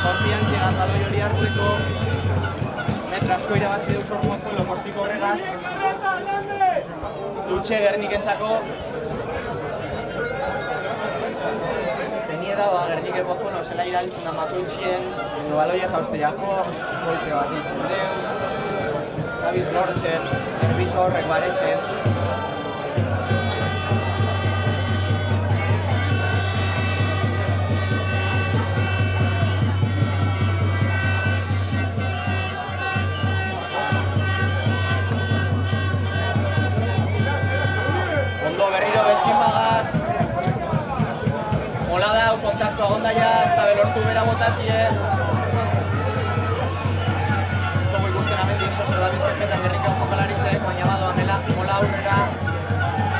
konfiantziagaz baloi hori hartzeko, metro asko irabazi deus hor Pozuelo Kostiko horregaz, Dutxe Gernikentzako. Benie da, Gernike Pozuelo zela iraltzen da Matuitxien, baloie jauzteako, golpe bat ditzen deu, estabiz lortzen, erbiz horrek baretzen. Berriro bezinbagaz. Mola da, kontaktua gondaia, ez da belortu bera botatie. Ez dugu ikusten amendik zozer da bizkejetan Gernikeko jokalarizek, baina badoa mola aurrera.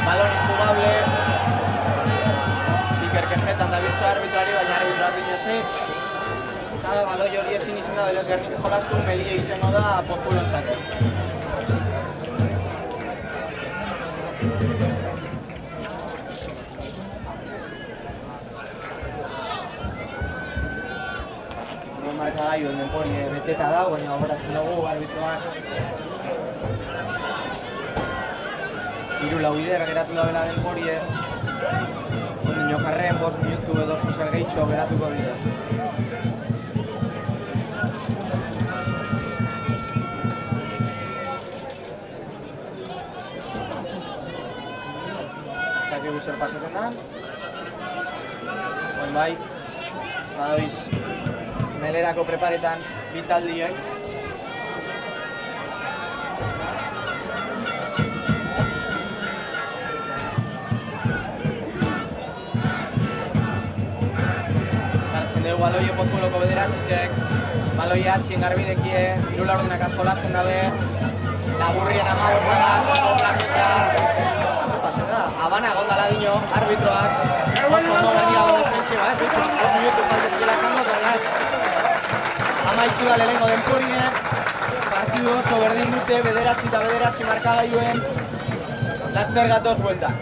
Balon injugable. Ikerkejetan da birtzu arbitrari, baina arbitrat dinozitz. Eta baloi hori ezin izan da berez Gernik jolastu, Melie izango da Pozuelontzako. Marka gaioen denporie beteta da, baina gogoratzen dugu arbitroak. 3-4 bider geratu da bela denporie. Ondino jarren 5 minutu edo zozer gehitxo geratuko dira. Ez dakigu zer pasaten da. Oin bai, badoiz Melerako preparetan bitaldiek. Gartzen dugu baloie Pozueloko bederatxizek, baloie atxin garbidekie, 3 laurdenak asko lasten dabe, laburrien amabos dala, zoto planeta. Habana gondala dino, arbitroak, oso ondo berria gonda espentxe, ba, ez? 2 minutu faltezkela esango, tornaz. Amaitxu da lehenengo denporie, partidu oso berdin dute, bederatzi eta bederatzi markagailuen, laster gatoz bueltan.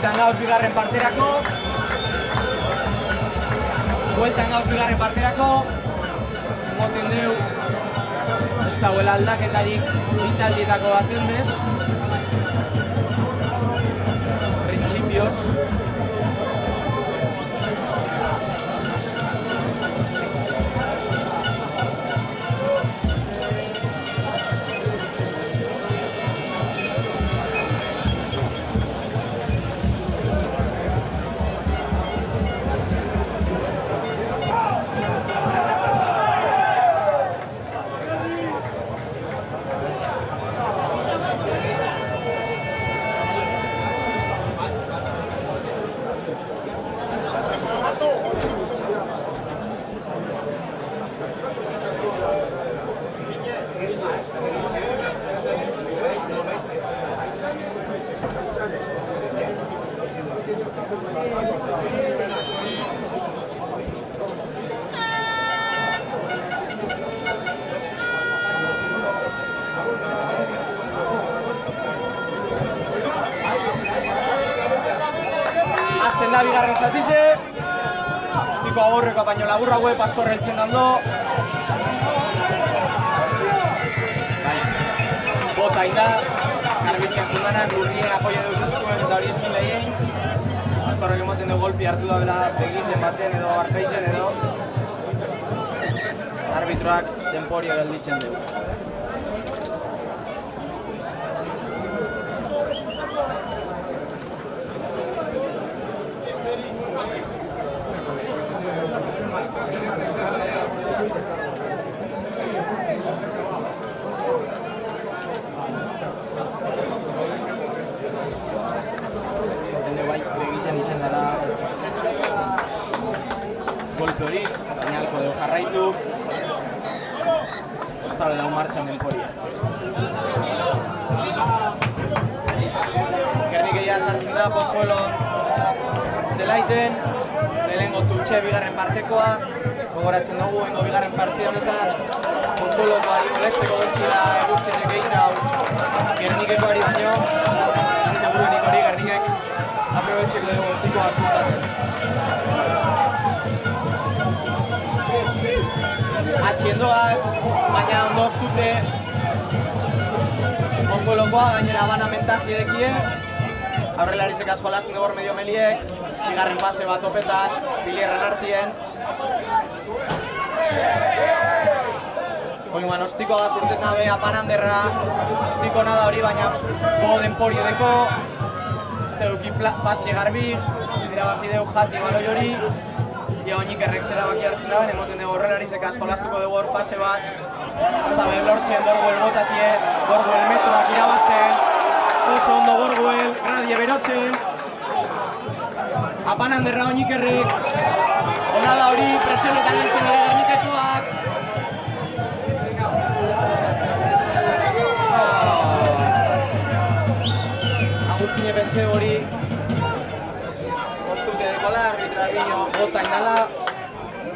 Bueltan gauz bigarren parterako. Moten deu, ez dagoela aldaketarik vitaldietako baten bez. Principios. Azten da bigarren zatize. Ustiko agorreko baino laburra hue Pastor heltzen dando. Bota inda, garbitzen fundanak urrien apoio deuz eskuen eta hori ezin lehien. Pastorrek emoten dugu golpi hartu da bela begizen baten edo arpeizen edo. Arbitroak temporio gelditzen dugu. Golpe hori, baina alko dugu jarraitu. Ostale daun martxan Emporia. Gernik egia sartzen da Pozuelon zelaizen. Lehenengo tutxe bigarren partekoa. Gogoratzen dugu, hengo bigarren parte honetan. Pozueloko ari molesteko bertxila eguztienek egizau. Gernikekoari baino. Seguruenik hori Gernikek aprobetxeko dugu guztiko hartutaten. Atxiendoaz, baina ondo oztute Pozuelokoa, gainera banamentazi edekie. Aurrelarizek asko lasten dugu medio meliek. Bigarren pase bat opetan, Bilierren artien. Oinguan, ostiko gazurtzen nabe apananderra. Ostiko nada hori, baina go denporio deko. Ez duki pasi garbi, erabaki dugu jati baloi hori. Ia oinik errek zerabaki hartzen daben, emoten dugu horrelarizek asko lastuko dugu hor fase bat. Hasta behar lortzen Gorguel botatie, Gorguel metroak irabazten. Oso ondo Gorguel, radie berotzen. Apananderra oinik errek. Ona da hori, presionetan heltzen ere Gernikekoak. Agustine pentxe hori. Arbitradillo bota indala,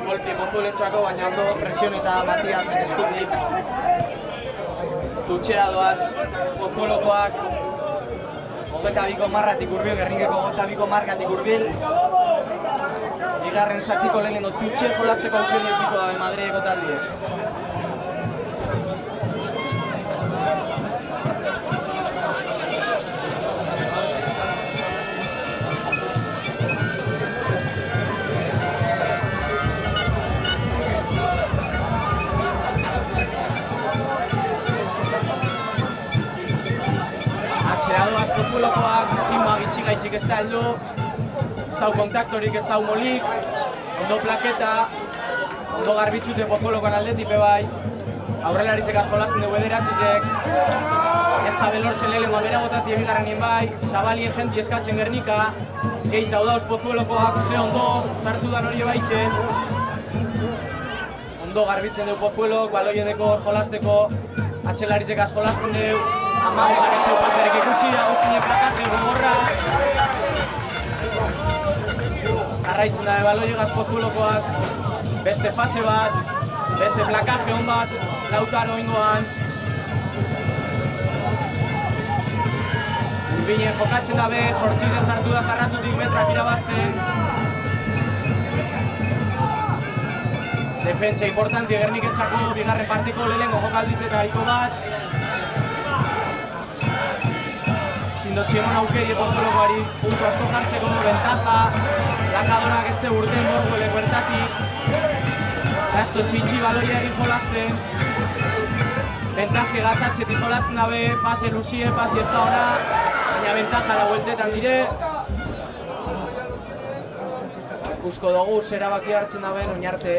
golpi Pozueletxako, baina ondo presion eta Matiasen eskutik. Tutxera doaz Pozuelokoak, 22 marratik urbil, Gernikeko 22 markatik urbil. Bigarren saktiko lehenengo tutxe jolasteko aukio dietiko dabe Madrileko taldiek. Atxeradoaz Pozuelokoak, zinboak itxik ez da heldu. Ez dau kontaktorik, ez dau molik. Ondo plaketa, ondo garbitzute Pozuelokoan aldetik bai. Aurrelarizek asko lasten dugu ederatxizek. Ez da belortzen lehenengo bera botati ebigarrenien bai. Zabalien jenti eskatzen Gernika. Gehiz hau dauz Pozuelokoak, ze ondo, sartu dan hori baitzen. Ondo garbitzen dugu Pozuelok, baloiedeko jolasteko. Atxelarizek asko lasten dugu. Amagosak ez dugu paserek ikusi, Agustine plakate gogorra. Jarraitzen da ebaloiegaz Pozuelokoak. Beste fase bat, beste plakaje hon bat, Lautaro ingoan. Urpinen jokatzen dabe, sortxize sartu da zarratutik metrak irabazten. Defentsa importanti Gerniketxako bigarren partiko lehenengo jokaldiz eta haiko bat. Sindotxegon aukeri Pozuelokoari puntu asko jartzeko bentaja. Lakadorak este urten borko lekuertatik. Gasto txitsi baloia egin jolazten. Bentaje gazatxetik jolazten dabe, pase luzie, pase ez da ona. Baina bentaja da bueltetan dire. Ikusko dugu erabaki hartzen daben, oinarte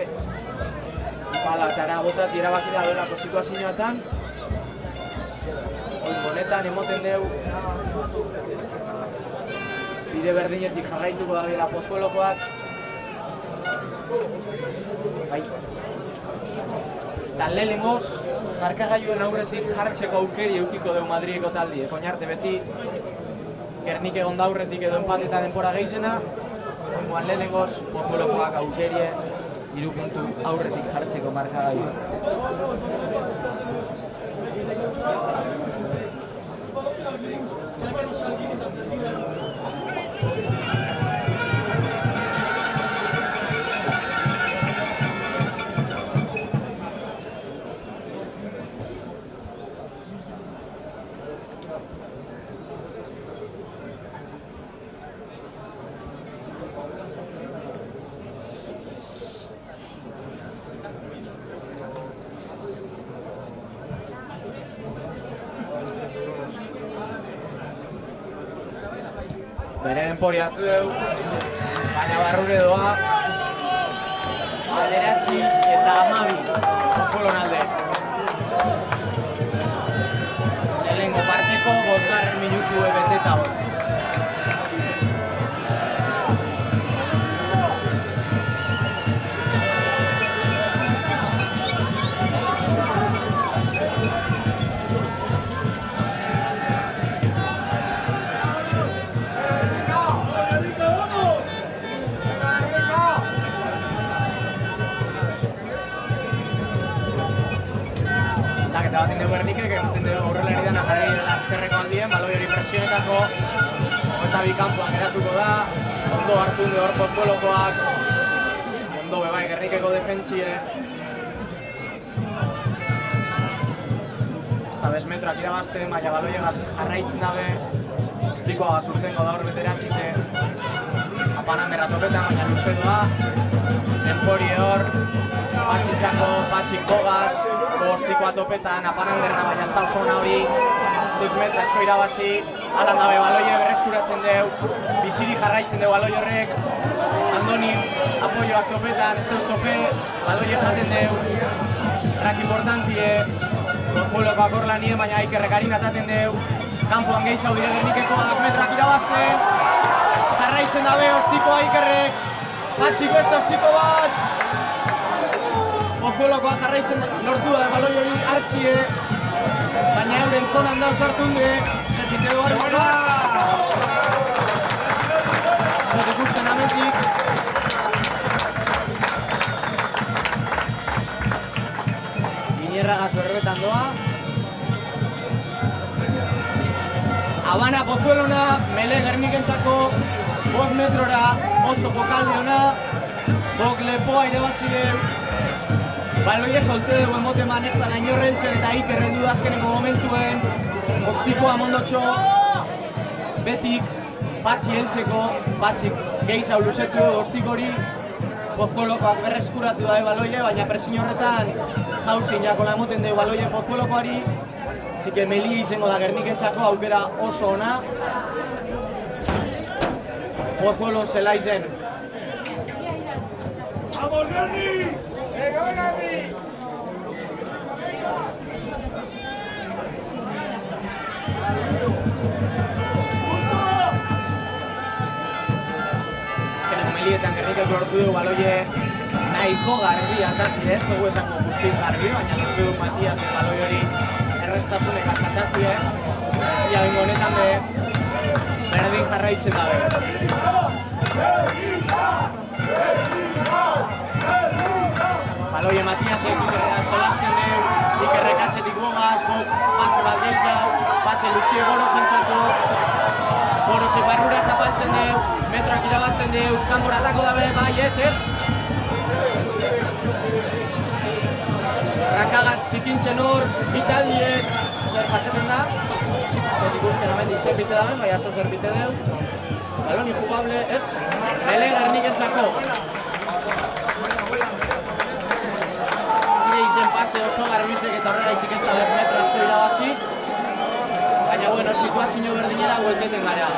bala eta aragotat irabaki da belako situazioetan. Honetan emoten deu bide berdinetik jarraituko da bela Pozuelokoak. Bai. Eta lehenengoz, markagailuen aurretik jartzeko aukeri eukiko deu Madrideko taldi. Oinarte beti Gernik egon da aurretik edo enpatetan denpora gehizena. Oingoan lehenengoz, Pozuelokoak aukerie 3 puntu aurretik jartzeko markagailua. Bere denpori hartu dugu, baina barrure doa. 9 eta 12 Pozuelon alde. Lehenengo parteko 5 minutu beteta hor. Eta bat indegu Gernikek, egiten dugu aurrela eridan ajarri azkerreko aldien, baloi hori presionetako, eta bi kanpoan geratuko da, ondo hartu du hor Pozuelokoak, ondo bebai Gernikeko defentsie. Ez da bez metroak irabazten, baina baloiegaz jarraitzen dabe, ostikoa gazurtengo da hor beteratxize, apanan berratopetan, baina luze doa, denpori hor, Patxitxako, Patxik Bogaz, ostikoa topetan, apanan derna, baina ez da oso hona hori, 2 metra esko irabazi, alan dabe baloie berreskuratzen deu, biziri jarraitzen deu baloi horrek, Andoni apoioak topetan, ez deuz tope, baloie jaten deu, rak importantie, Pozuelokoak hor lanien, baina Ikerrek harin ataten deu, kanpoan gehiago dire Gernikekoak metrak irabazten, jarraitzen dabe ostikoa Ikerrek, Patxiko ez da ostiko bat, Pozuelokoa jarraitzen lortu da baloi hori hartxie, baina euren zonan dauz hartun du, zertite du hartxie. Zot ikusten ametik. Iñerragaz berbetan doa. Habana Pozuelona, Mele Gernikentzako 5 metrora oso jokalde ona, bok lepoa irabazi deu. Baloie solte dugu emoteman ez da naino rentzen eta Ikerren du azkeneko momentuen. Ostikoa mondotxo, betik, Patxi heltzeko, Patxik gehiago luzetu du ostikori. Pozuelokoak berreskuratu da baloie, baina presin horretan jauzin jakola emoten dugu baloie Pozuelokoari. Zike Meli izango da Gerniketxako aukera oso ona. Pozuelo zela izen. ¡Vamos, Gerni! Azkeneko Melietan Gernikek lortu dugu baloie nahiko garbi hartati ez, dugu esango guztiz garbi, baina lortu dugu Matias baloi hori errestasunek asatati ez. Ia bingo honetan be, berdin jarraitzen dabe. Baloie Matiasek Ikerrera eskolazten deu, Ikerrek atxetik Bogaz, bok pase bat gehiago, pase Luzie Goro zentzako, jartzen deu, metroak irabazten deu, kanpora atako dabe, bai, ez. Rakagat zikintzen hor, bitaldiek, zer pasatzen da. Ez ikusten amendik zer bite daben, bai aso zer bite deu. Balon injugable, ez? Mele Gernikentzako. Gire izen pase oso garbizek eta horrela itxik ez da 10 metro asko irabazi. Baina, bueno, situazio berdinera buelketen gara.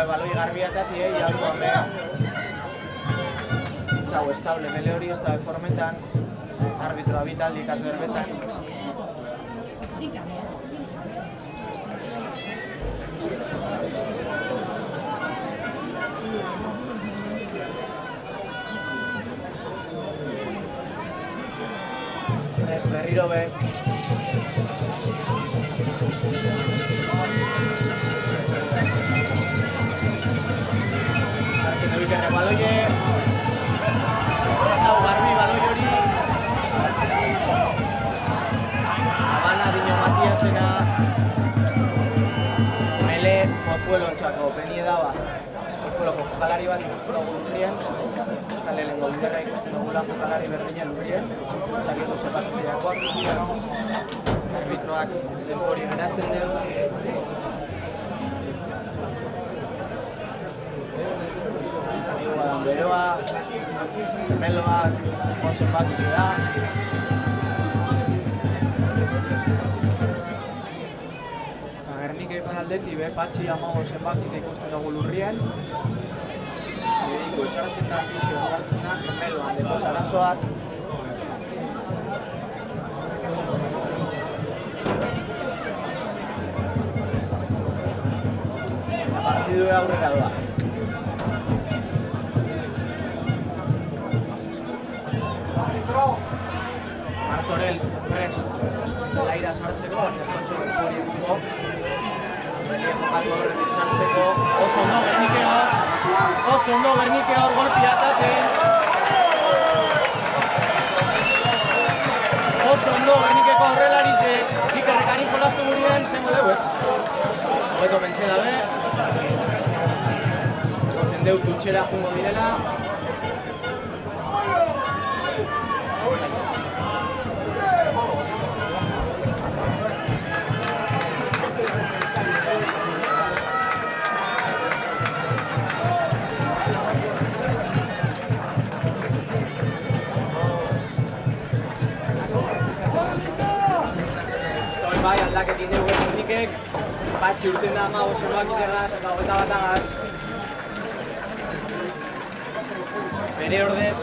Baloi garbiatatik jalduan beha. Eta estable, mele hori ez da formetan, arbitroa bitaldi kasu erbetan. Ez berriro be. Ebikerre baloie, ez dago garbi baloi hori. Habana Dino Matiasena, Mele Pozuelo entzako, penie daba. Pozueloko jokalari bat ikusten dugu Lurrien, eta lehenengo biderra ikusten dugula jokalari berdina Lurrien, eta gero sepasizeakoak. Arbitroak denbori geratzen dugu. Beroa, Meloak, oso bazizio da. Gernikeko aldeti be, Patxi amago zenbakize ikusten dugu Lurrien. Ediko esaratzen da, fisio esaratzen da, Meloan deko zarazoak. Partidu aurrera doa. Martorell prest zelaira sartzeko, Ernesto Berturiengo. Belie jokatu horretik sartzeko, oso ondo Gernike hor golpia ataten. Oso ondo Gernikeko aurrelarizek, Ikerrekarin jolaztu gurien, zengo dugu ez. Hobeto pentsa dabe. Goten deu dutxera jungo direla. Bai, aldaketin dugu Gernikek, Patxi urten da ama oso bakizegaz eta 21 agaz. Bere ordez.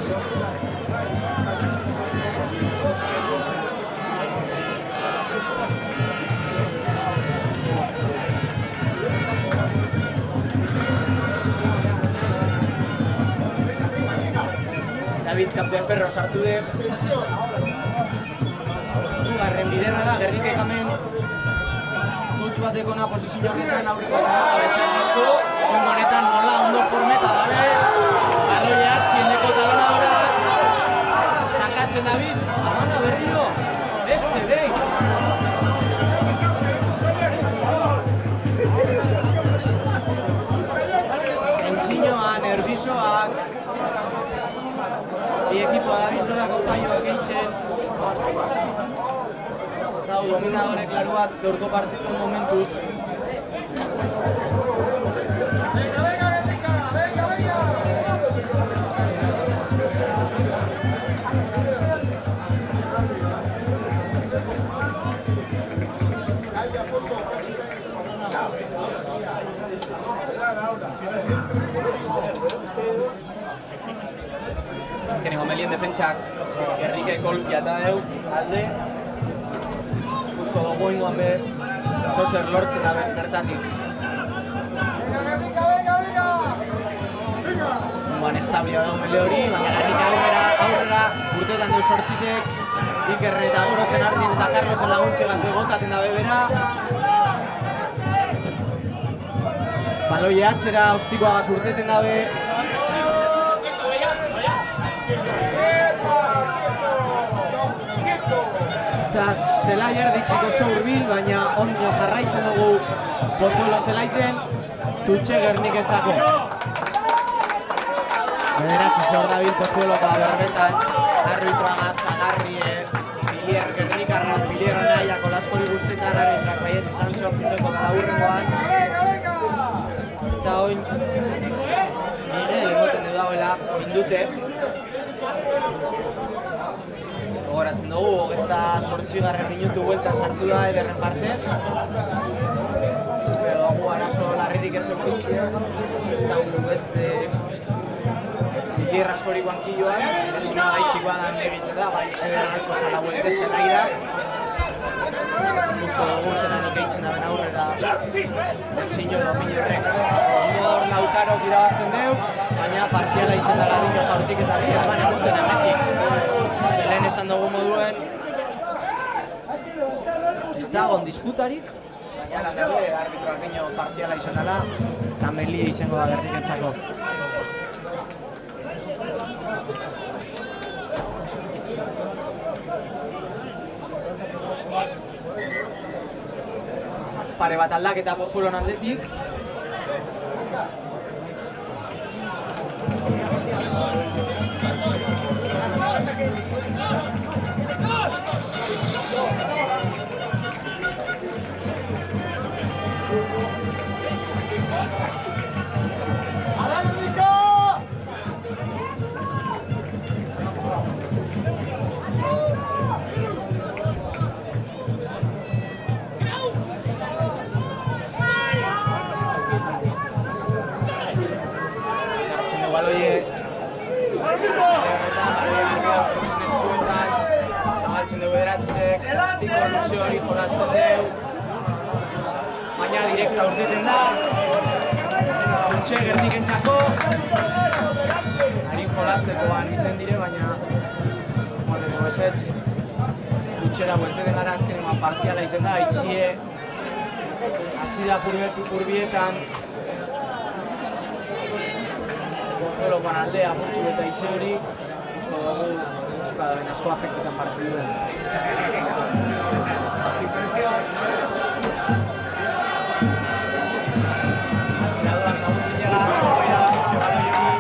David Capdeferro sartu de. Garren biderra da, Gernikek hemen dutx batekona posizio horretan aurriko eta bezer hartu. Honetan nola ondo formeta dabe, baloia txiendeko talonadora, sakatzen dabiz, Habana berriro, beste behin. Entzinoa, nervisoak, bi ekipoa dabizolako zaioak eitzen. Hau dominadore klaro bat gaurko partidu momentuz. Azkeneko Melien defentsak Gernikek kolpia eta deu alde. Ikusiko dugu ingoan be, zozer lortzen da bertatik. Zuman establia da mele hori, baina Gernik aurrera urteetan du sortzizek, Iker eta Gorosen Artin eta Carlosen laguntxe gazue gotaten da bebera. Baloie atxera, Ostikoagaz urteten dabe. Eta zelai erditxiko oso hurbil, baina ondo jarraitzen dugu Pozuelo zelaizen, Tutxe Gernikentzako. Bederatzi zor dabil Pozuelokoa berbetan, arbitroagaz, agarrie, Bilier Gernikarra, Bilier Onaiako laskori guztetan, arbitrak baiet izan zuen fiteko gara hurrengoan. Eta oin, Miguel egoten du dagoela, indute. Gogoratzen dugu, eta 8. minutu bueltan sartu da ederren partez. Pero dugu arazo larririk ez eukitxea, ez dugu beste Iker askorik bankilloan, ezuna gaitxikoa da negiz eta bai ederrako zala bueltez zerreira. Gusto dugu zenan ikeitzen daben aurrera Zinio Dominorrek. Ondor Lautarok irabazten deu, baina partiala izen dela dino jaurtik eta bi eman eguten hemendik. Zelen esan dugu moduen ez dagoen disputarik, baina landerle arbitroak dino partiala izen dela eta Melie izango da Gernikentzako. Pare bat aldaketa Pozuelon aldetik. Hori jolatzen deu, baina direkta urteten da, Tutxe Gernikentzako, harin jolaztekoan izen dire, baina moreteko ezetz, Tutxera buelteten gara azkenean partiala izen da, itxie, hasi da purbietan, Pozuelokoan aldea, Purtsu eta ize hori, usko dugu, euskadaben asko afektetan partiduen. Atxinaduak Agustin llega, oira Tutxe baloiori.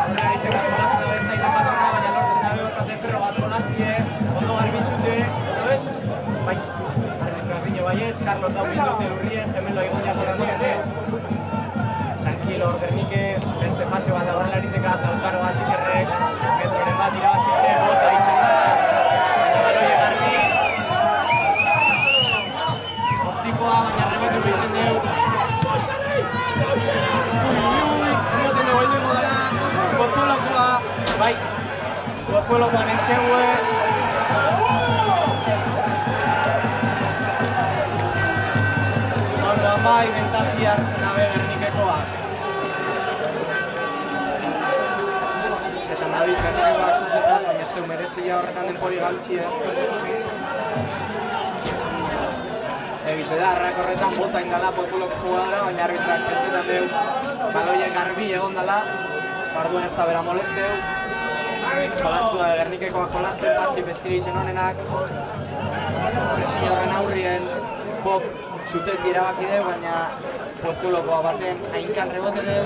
Aurrera izan gazkolazten da ez da izan pasena, baina lortzen dabe horkate ferro gazkolaztie, ondo garbitxute, ero ez? Bai, arbitradino baietz, Carlos dau bildute lurrien, gemelo egonia jorrandikete. Tranquilo, hor Gernike, beste fase bat aurrelarizeka, Lautaro Ikerrek, metroren bat irabazitxe, bota itxen da. Baloie garbi. Baina rebote bitzen dugu. Emoten dugu helduko dela, Pozuelokoa, bai, Pozuelokoan entxegue. Orduan bai, bentaji hartzen dabe Gernikekoak. Eta nabil Gernikekoak zuzetan, baina ez du merezia horretan denpori galtxie. Egize da, arrak horretan bota indala Pozueloko jugadora, baina arbitrak pentsetan deu baloie garbi egon dela, barduen ez da bera molesteu. Jolastu da Gernikekoak jolasten, pasi bestire izen honenak. Presio horren aurrien, bok txutet irabaki deu, baina Pozuelokoa baten hainkan rebote deu.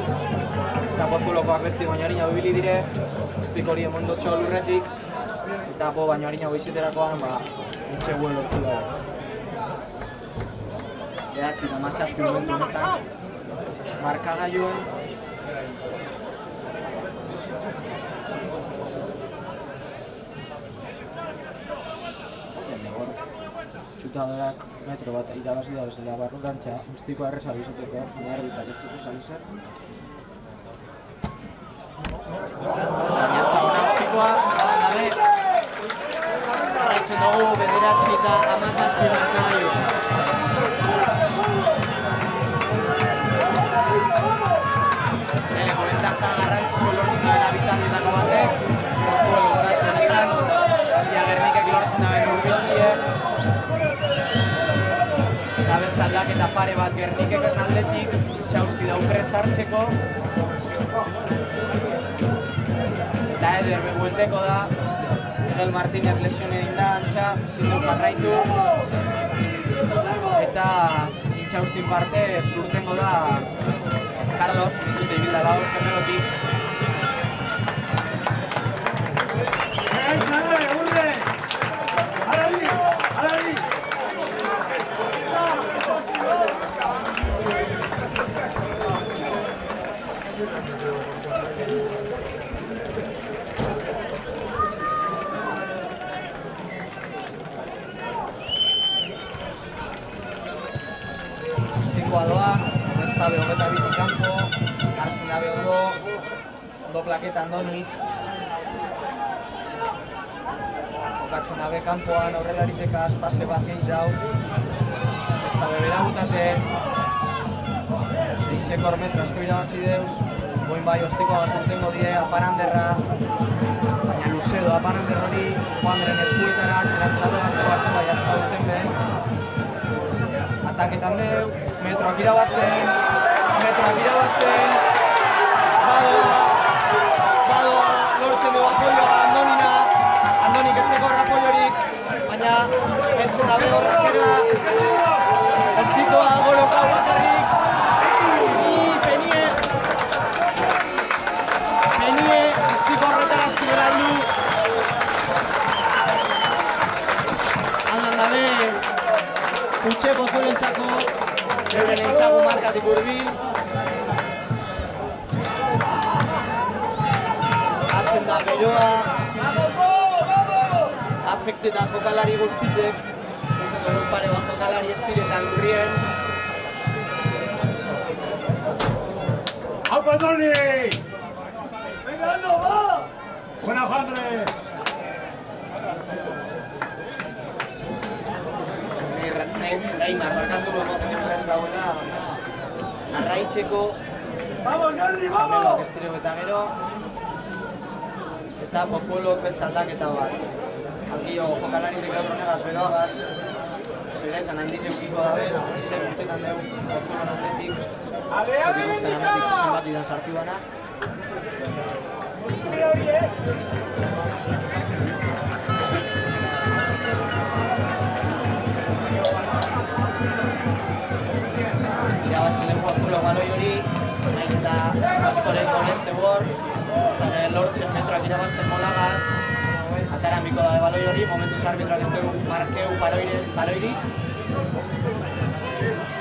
Eta Pozuelokoak besti baina harina bibili dire, ustik hori emondotxo lurretik. Eta baina harina goiziterakoan, entxegue lortu da. Edatzi da mazazpi momentu honetan, markagailuen. Txutadorak metro bat irabazi da bezala barrurantza, ustiko erreza bizoteko, behar dutak ez dut esan zer. Baina ez da gona ustikoa, dabe. Jarraitzen dugu, bedera Bederatzi eta 17 markagailu. Lehenengo bentaja garrantzitsu lortzen dabena bitaldeetako batek, Portugal goraz honetan, Gernikek lortzen daben urbiltzie. Eta beste aldaketa pare bat Gernikek aldetik, Txausti daukre sartzeko. Eta Eder beguelteko da, Miguel Martínez lesione egin da, antxa, zindu jarraitu. Eta Txaustin parte zurtengo da Carlos, ditute ibilda lau, gemelotik. Ostikoa doa, ez dabe hogeta biti kanpo, hartzen dabe ondo plaketa Andonik. Jokatzen dabe kanpoan aurrelarizekaz fase bat gehiz jau. Ez dabe bera gutate. 6 metro asko irabazi deuz. Boin bai ostikoa basurtengo die Aparanderra. Baina luzedo Aparanderra hori Juandren eskuetara, txeratxado azte bartu bai azta urten bez. Ataketan deu, metroak irabazten, badoa, lortzen dugu apoioa Andonina, Andonik ez teko apoiorik, baina heltzen dabe horrakera, ostikoa goloka bakarrik, Penie, ostiko horretaraztu berandu, aldan dabe, Utxe Pozuelentzako, euren entzagu markatik urbil. Azten da beroa. Afektetan jokalari guztizek. Uzteko los pare bat jokalari estiretan urrien. ¡Apa, Doni! ¡Venga, ando, va! ¡Buena, Juandre! Neymar markatu emoten enprez dagoela arraitzeko ¡Vamos, Gerni, vamos! Jameloak estireu eta gero eta Pozuelok beste aldaketa bat. Algio jokalaritek gaur honegaz beroagaz zera esan handiz eukiko dabez, txizek urtetan deu Pozuelon aldetik zotik usten ametik zezen bat idan sartu bana. Irabazten dugu Pozuelo baloi hori, naiz eta Pastoren koneste hor, lortzen metroak irabazten molagaz, ataran biko dabe baloi hori, momentuz arbitroak ez dugu markeu baloirik.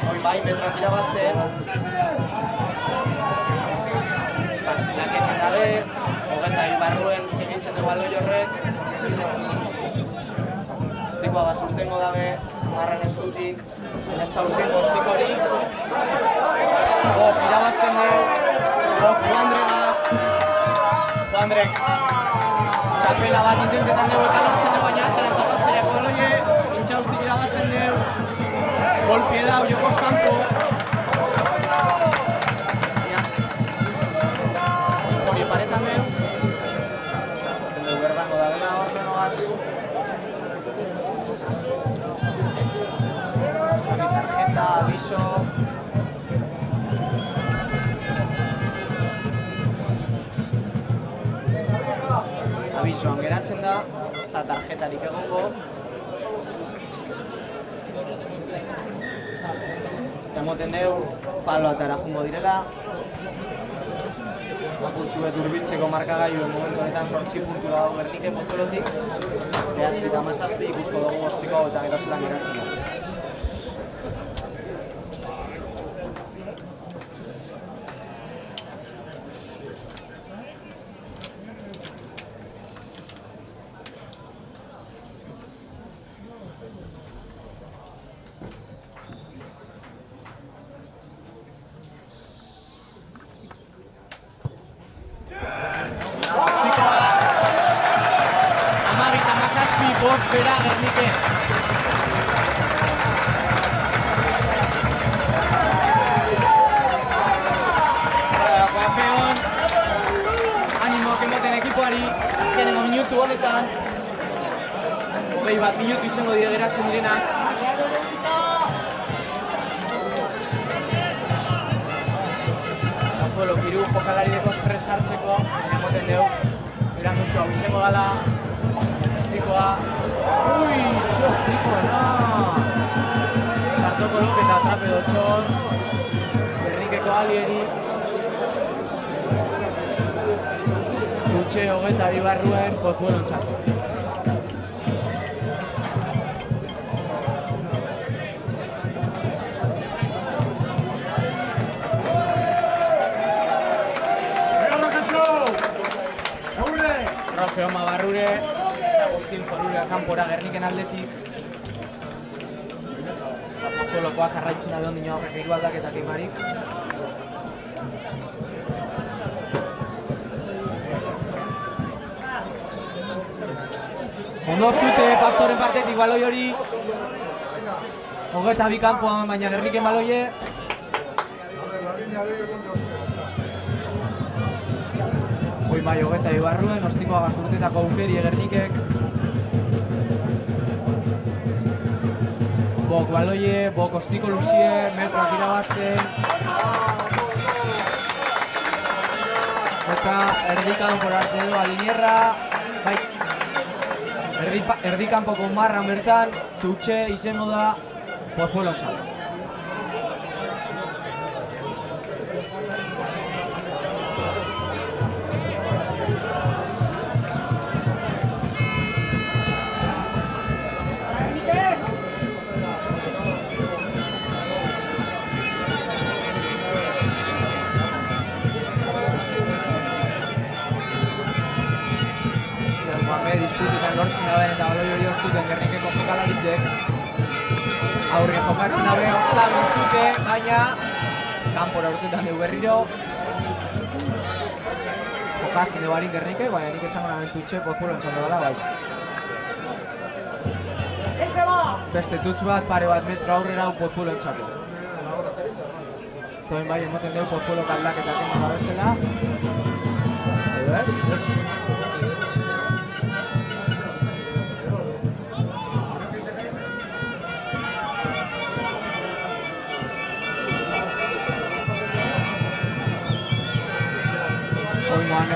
Hoi bai metroak irabazten. Laketen dabe, hogeta barruen segitzen du baloi horrek. Ostikoa basurtengo dabe, marren eskutik, ez da urtengo ostikorik. Irabazten dugu, Juandrek txapela bat intentetan dugu eta lortzen dugu baina atxeran txapazteriako baloie, intxaustik irabazten dugu, golpie dau jokoz kanpo. Hori paretan dugu, berbango da dela horren hogaz. Tarjeta, aviso. Abisoan geratzen da, eta tarjetarik egongo. Emoten dugu, paloatara jungo direla. Apurtxuet urbiltzeko markagailu momentu honetan 8 puntu dago Gernikek Pozuelotik. 9 eta 17 ikusko dugu ostiko eta gero zelan geratzen da. Bost bera Gernikek. izango dire geratzen direnak. Pozuelo, hiru jokalari dekoz pres hartzeko, emoten dugu. Erantutxo hau izango gala. Ostikoa. Ui, ze ostikoa, na! Sartoko López atrape dotxon. Berrikeko alieri. Dutxe hogeta bibarruen Pozuelo txatu. Roge Oma Barrure, Agustin Zorure kanpora Gerniken aldetik. Pozuelokoa jarraitzen da ondino horrek hiru aldaketak imarik. Ondo dute Pastoren partetik baloi hori. Hogeta bi kanpoan, baina Gerniken baloie. Hoi bai hogeta ibarruen, ostikoa gazurtetako aukeri Gernikek. Bok baloie, bok ostiko luzie, metroak irabazten. Eta erdikan por arte edo alinierra. Bai, erdikanpoko marran bertan, Txutxe izango da Pozuelo txalo. Disputetan lortzen daben eta baloi hori oztuten Gernikeko jokalaritzek. Aurri jokatzen dabe oztan oztute, baina kanpora urtetan dugu berriro. Jokatzen dugu harin Gernikek, baina nik esango naben Txutxe Pozuelo entzando dela bai. Beste tutx bat, pare bat metro aurrera hau Pozuelo entzako. Toen bai emoten dugu Pozuelo kaldaketak egin babesela. Ez.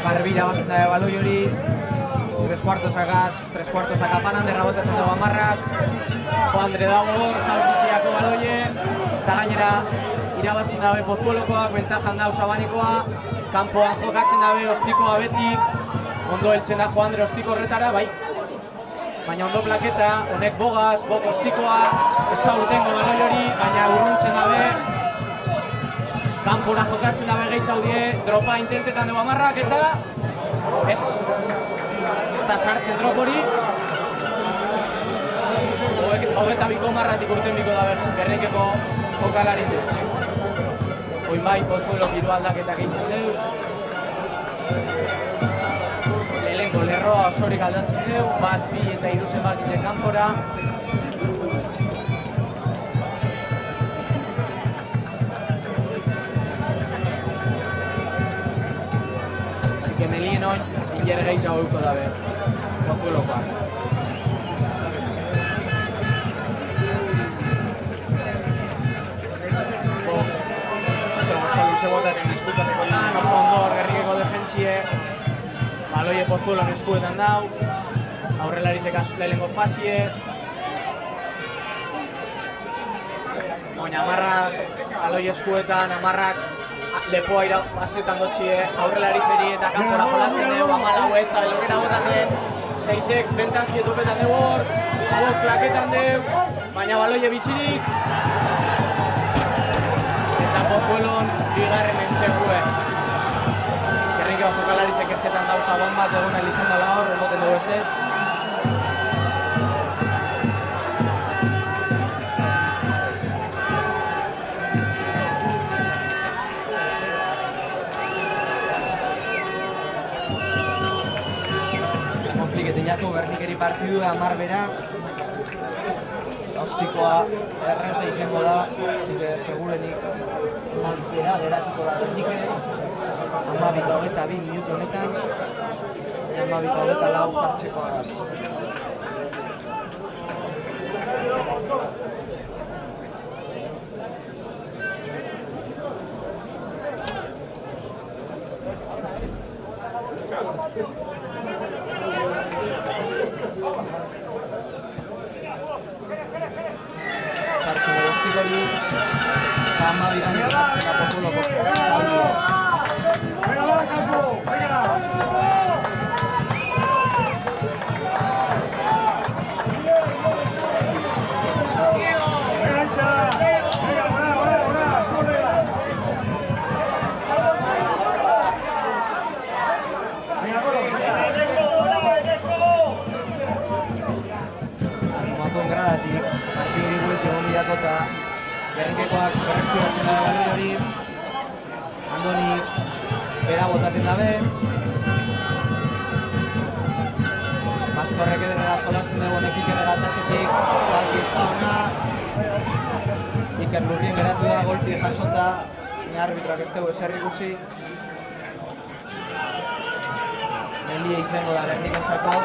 Barbira bazen da baloi hori. Tres cuartos aka panan, derrabotatzen dugu amarrak. Joandre dago, jauzitxeako baloie. Eta gainera, irabazten dabe Pozuelokoak, bentajan da Sabanikoa. Kanpoan jokatzen dabe ostikoa betik. Ondo heltzen da Joandre ostiko horretara, bai. Baina ondo plaketa, honek bogaz, bok ostikoa. Ez da urtengo baloi hori, baina urruntzen dabe. Kanpora jokatzen dabe gehitzaudie, dropa intentetan dugu amarrak eta ez da sartzen drop hori. Hogeta biko marratik urten biko dabe Gernikeko jokalaritzek. Oin bai, Pozuelo hiru aldaketak egiten deuz. Lehenko lerroa osorik aldatzen deu, bat, bi eta hiru zenbakizek kanpora. Melien oin, hiler gehiago euko dabe, Pozuelokoak. Oso luze botaten disputateko nan, oso ondo Gernikeko defentsie. Baloie Pozuelon eskuetan dau, aurrelarizek lehenengo fasie. Baina amarrak, baloi eskuetan, amarrak lepoa irabazetan dotxie, aurrelarizeri eta kanpora jolazten dugu, amalau ez da lorera botaten, seisek bentan zietupetan dugu hor, bok plaketan dugu, baina baloie bizirik. Eta Pozuelon bigarren mentxekue. Gernikeko jokalaritzek erketan dauz abon bat egun elizen dela hor, emoten dugu ezetz. Gernikeri partidua amar bera. Ostikoa erreza izango da, segurenik bera geratiko da Gernikeri. 12:22 minutu honetan, 12:24 jartzeko agaz. Sartzen guztik hori, eta 12 gane sartzen da populoko taldea. Venga, va, campo, venga. Animatuan gradatik, partidu hori buelti egon bidako eta Gerrikekoak berreskuratzen da baloi hori. Andoni bera botaten dabe. Pastorrek ederra jolazten dugu honek Ikerrera satxetik, hasi ez da ona. Iker lurrien geratu da, golpi jasota, ni arbitroak ez dugu eser ikusi. Melia izango da Gernikentzako.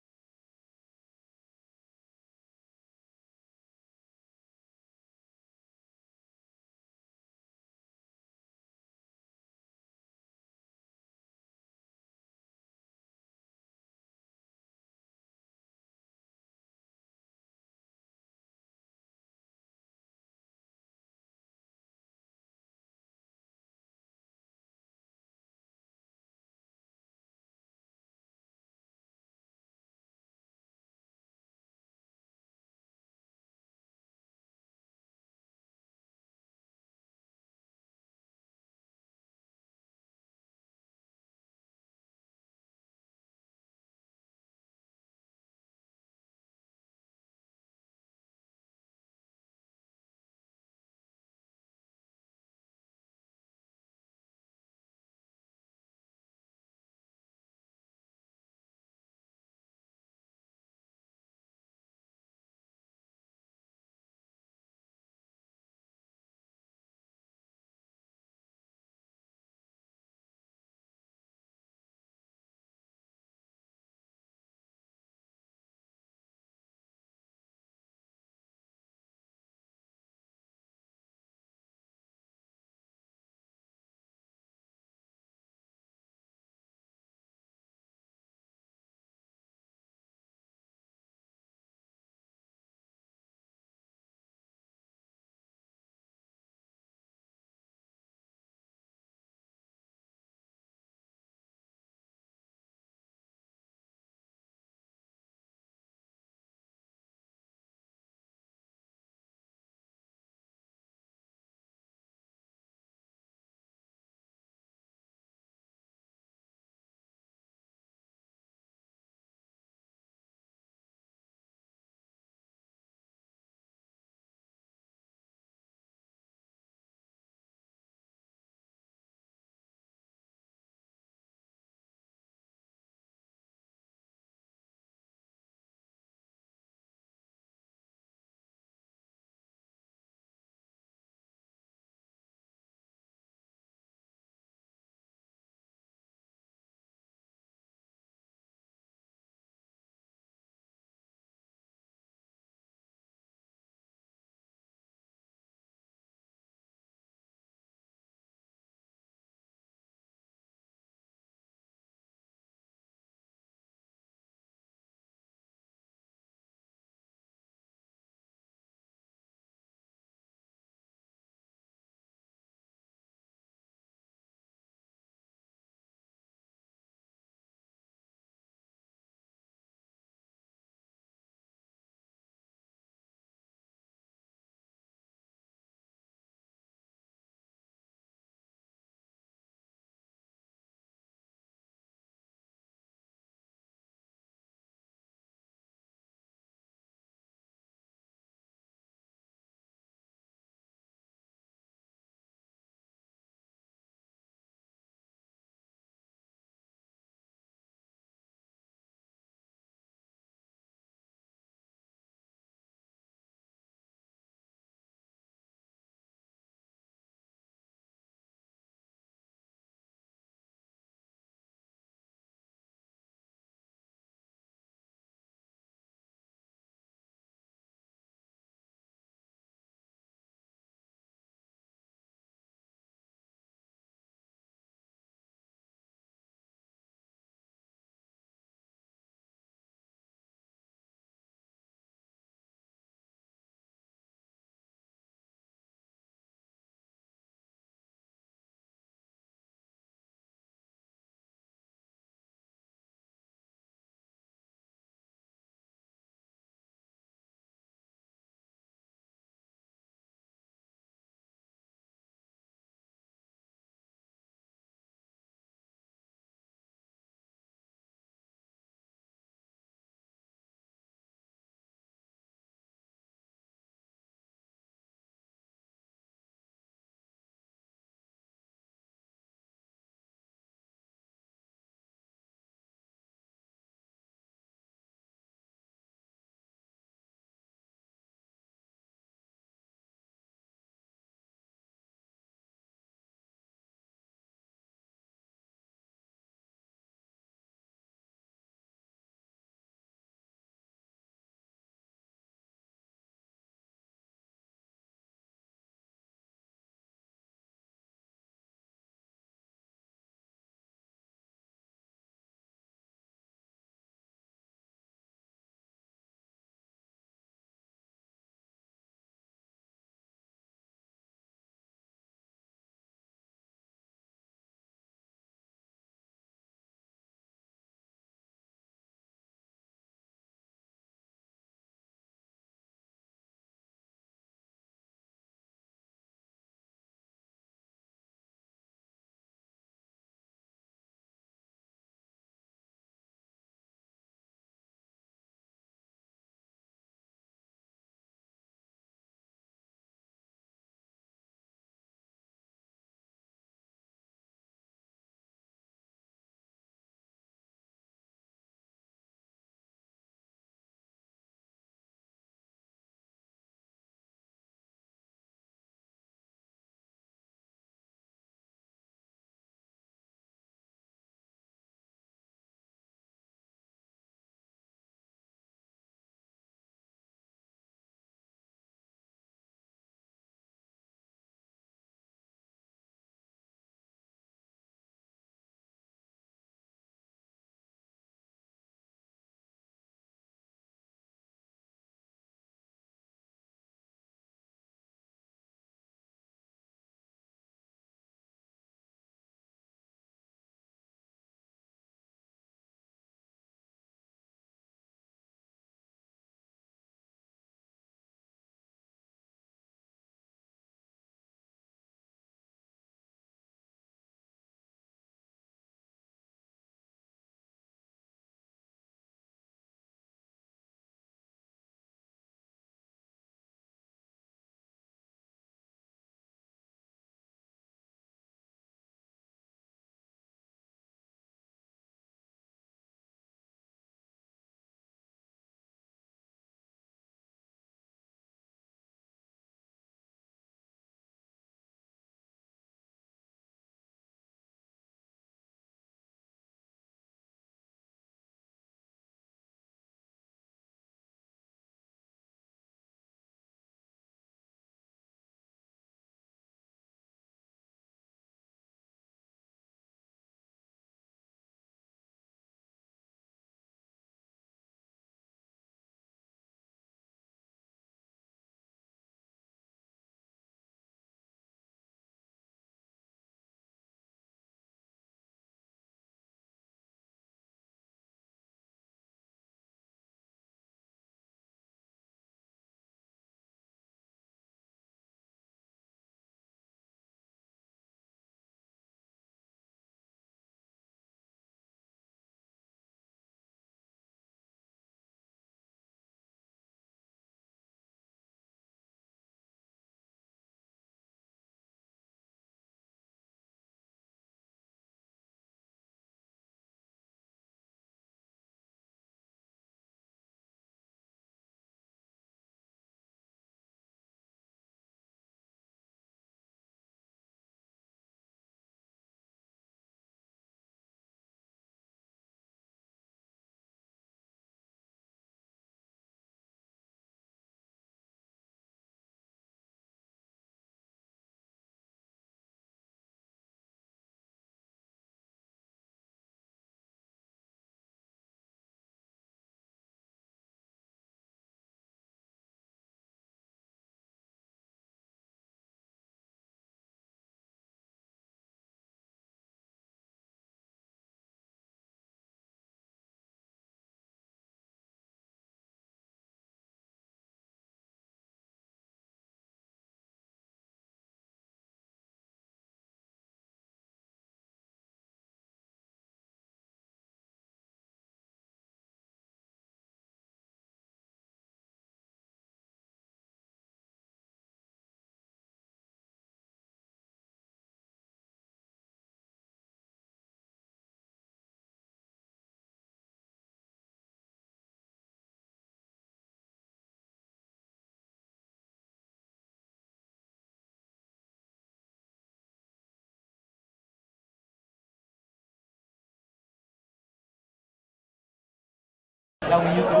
4 minutu.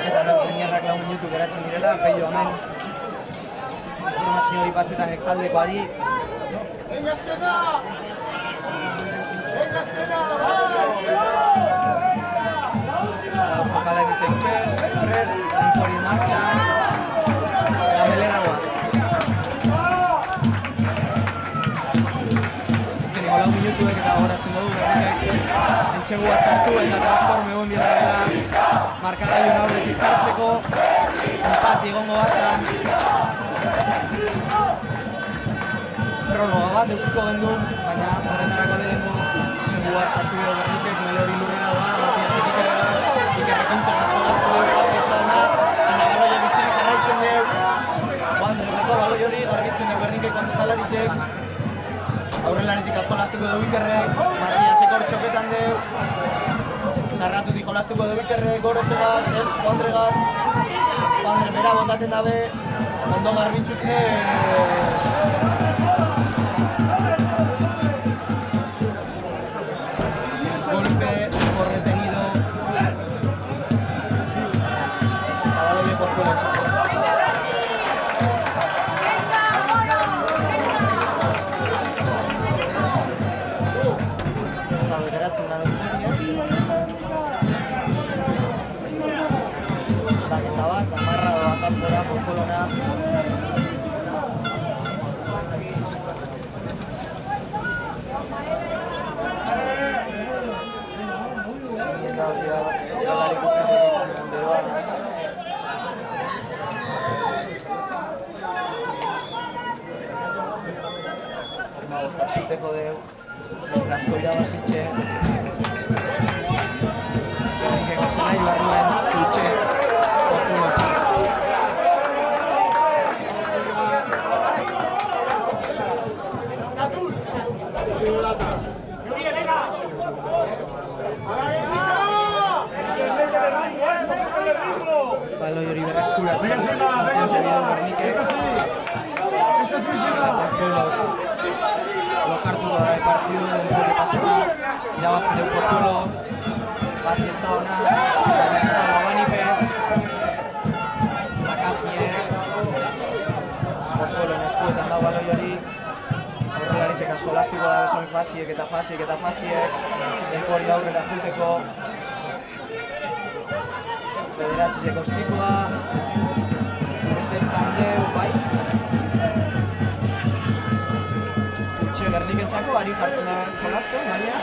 Eta Berniarrak 4 minutu geratzen direla, Peio hemen. Informazio hori pasetan taldekoari. Venga, azkena! Venga, azkena! Bai! Jokalari zenkez, prest, hori martxan. Eta belera guaz. Ezkeniko 4 minutuek eta goratzen dugu Bernikek entxegu bat sartu eta transforme egon bihar dela markagailun aurretik jartzeko empati egongo bazan. Prologa bat eukiko gendu, baina horretarako lehenko entxegu bat sartu dugu Bernikek mele hori lurrena doa, Matiasek ikerrekin txakazko gaztu dugu pasi ez da hona, baina baloia bitzirik jarraitzen dugu. Guandreko baloi hori garbitzen dugu Bernikek kontutalaritzek. Aurrelarizik asko lastuko dugu Ikerrek, Matiasek hor txoketan dugu. Sarratutik jolastuko dugu Ikerrek, Gorosegaz, ez, Juandregaz. Juandre bera botaten dabe, ondo garbitxuke. Golpe, corretenido. Abaloie porkuelo txako. Geratzen da aldaketa bat, amarra doa kanpora, porkolona. Siguienda hori da, jokalari guztiak egitzen duen beroan. Goztatzuteko dugu. Asko irabazitxe Bernikeko zelai barruen dutxe okulotxe. Baloi hori berreskuratzen Bernikek. Lokartuko da partidu denbora paseta, irabazten dugu Portulo, pasi ez da hona, baina ez da Labanipez, Lakazie, Portuloen eskuetan da baloi hori, aurrelarizek asko lastuko da bezoi fasiek eta fasiek, denko hori aurrera juteko, Federatxizeko ostikoa, urtetan deu, bai. Bernik etxako, ari jartzen da jolazten, baina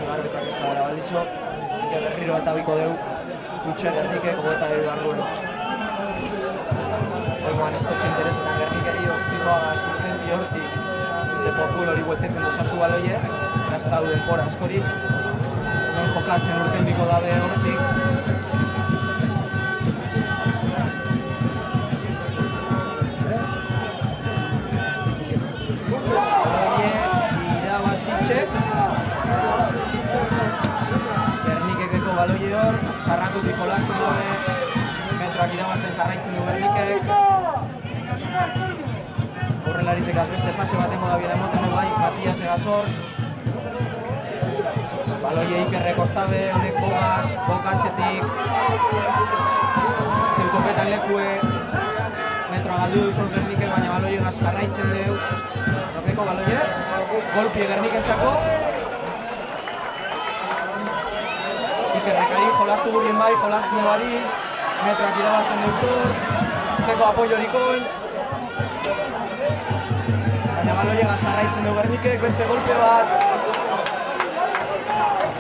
garbetak ez da gara baldizo, zike berriro eta biko deu dutxe Bernikek gogeta dugu barruen. Oigoan ez dutxe interesetan Bernikeri ostikoa zurten di hortik ze popul hori buelteten dozazu baloie, gazta du denpora askorik, non jokatzen urten biko dabe hortik. Bernikekeko baloie hor, sarratutik jolastu dabe, metroak irabazten jarraitzen du Bernikek. Horrelarizek azbeste fase bat emodabiela emoten du bai, Matias egazor. Baloie Ikerrek ostabe, honek bogaz, bokatxetik. Zeutopetan lekue, metroa galdu duzor Bernikek, baina baloie gaz jarraitzen du. Nokeko baloie, golpie Bernikentzako. Ikerrekari jolastu gurien bai, jolastu bari, metroak irabazten duzur, azteko apoiorikoin. Baina baloie gaz jarraitzen du Bernikek, beste golpe bat.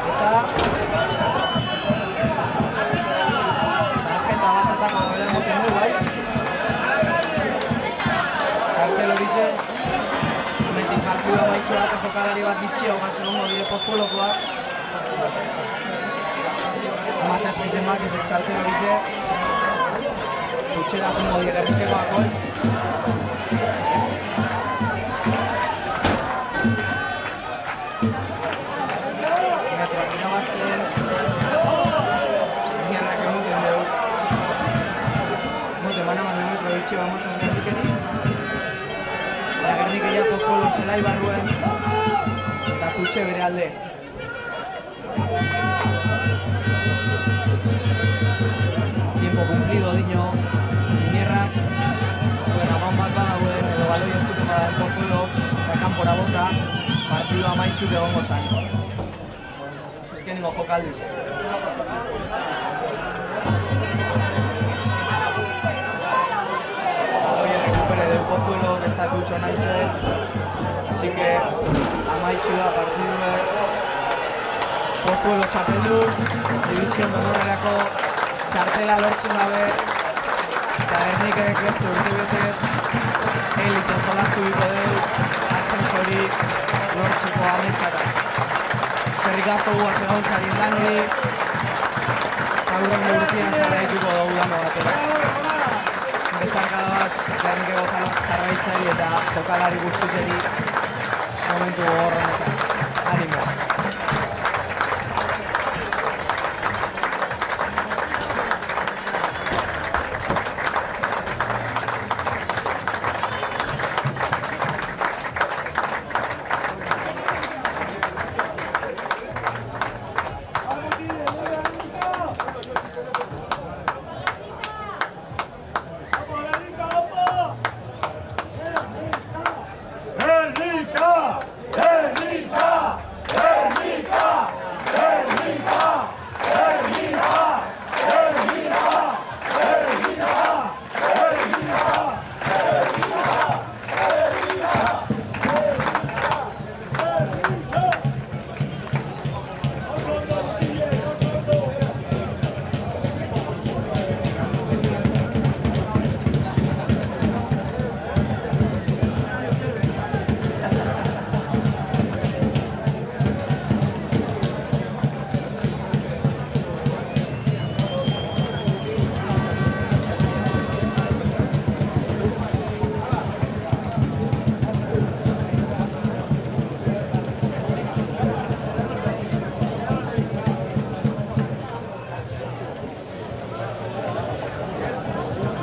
Eta tarjeta bat atako gabela moten du bai. Kartel horize, momentin partida maitxo bat jokalari bat ditxio, gazen hongo dire postolokoak. Amazaz bizemak ezek txartel horize, dutxera hongo dire Bernikeko akoi. Metroak irabazten, Berniarrak emoten dugu. Mote banaman metro ditxe bat motzen Bernikeri. Eta Bernikei jako folon zelai barruen. Puche bere alde. Tiempo cumplido diño. Iñerrak. Zuen aman bat badauen edo baloi eskuten bada Pozuelo. Sakan pora bota. Partidu amaitxuk egongo zain. Azkenengo jokaldiz. Baloia recupere del Pozuelo, que está tucho naize. Así que amaitxu da partidue. Pozuelo txapeldu. División donorrerako txartela lortzen dabe. Eta Gernikek beste urtebetez elite jolastu biko deu. Ascensori lortzeko ametxakaz. Eskerrik asko guaz egon zarien lan hori. Aurren urtean jarraituko dugu dano batera. Besarkada bat Gernikeko jarraitzari eta jokalari guztizeri momentu gogorrenetan. Animo!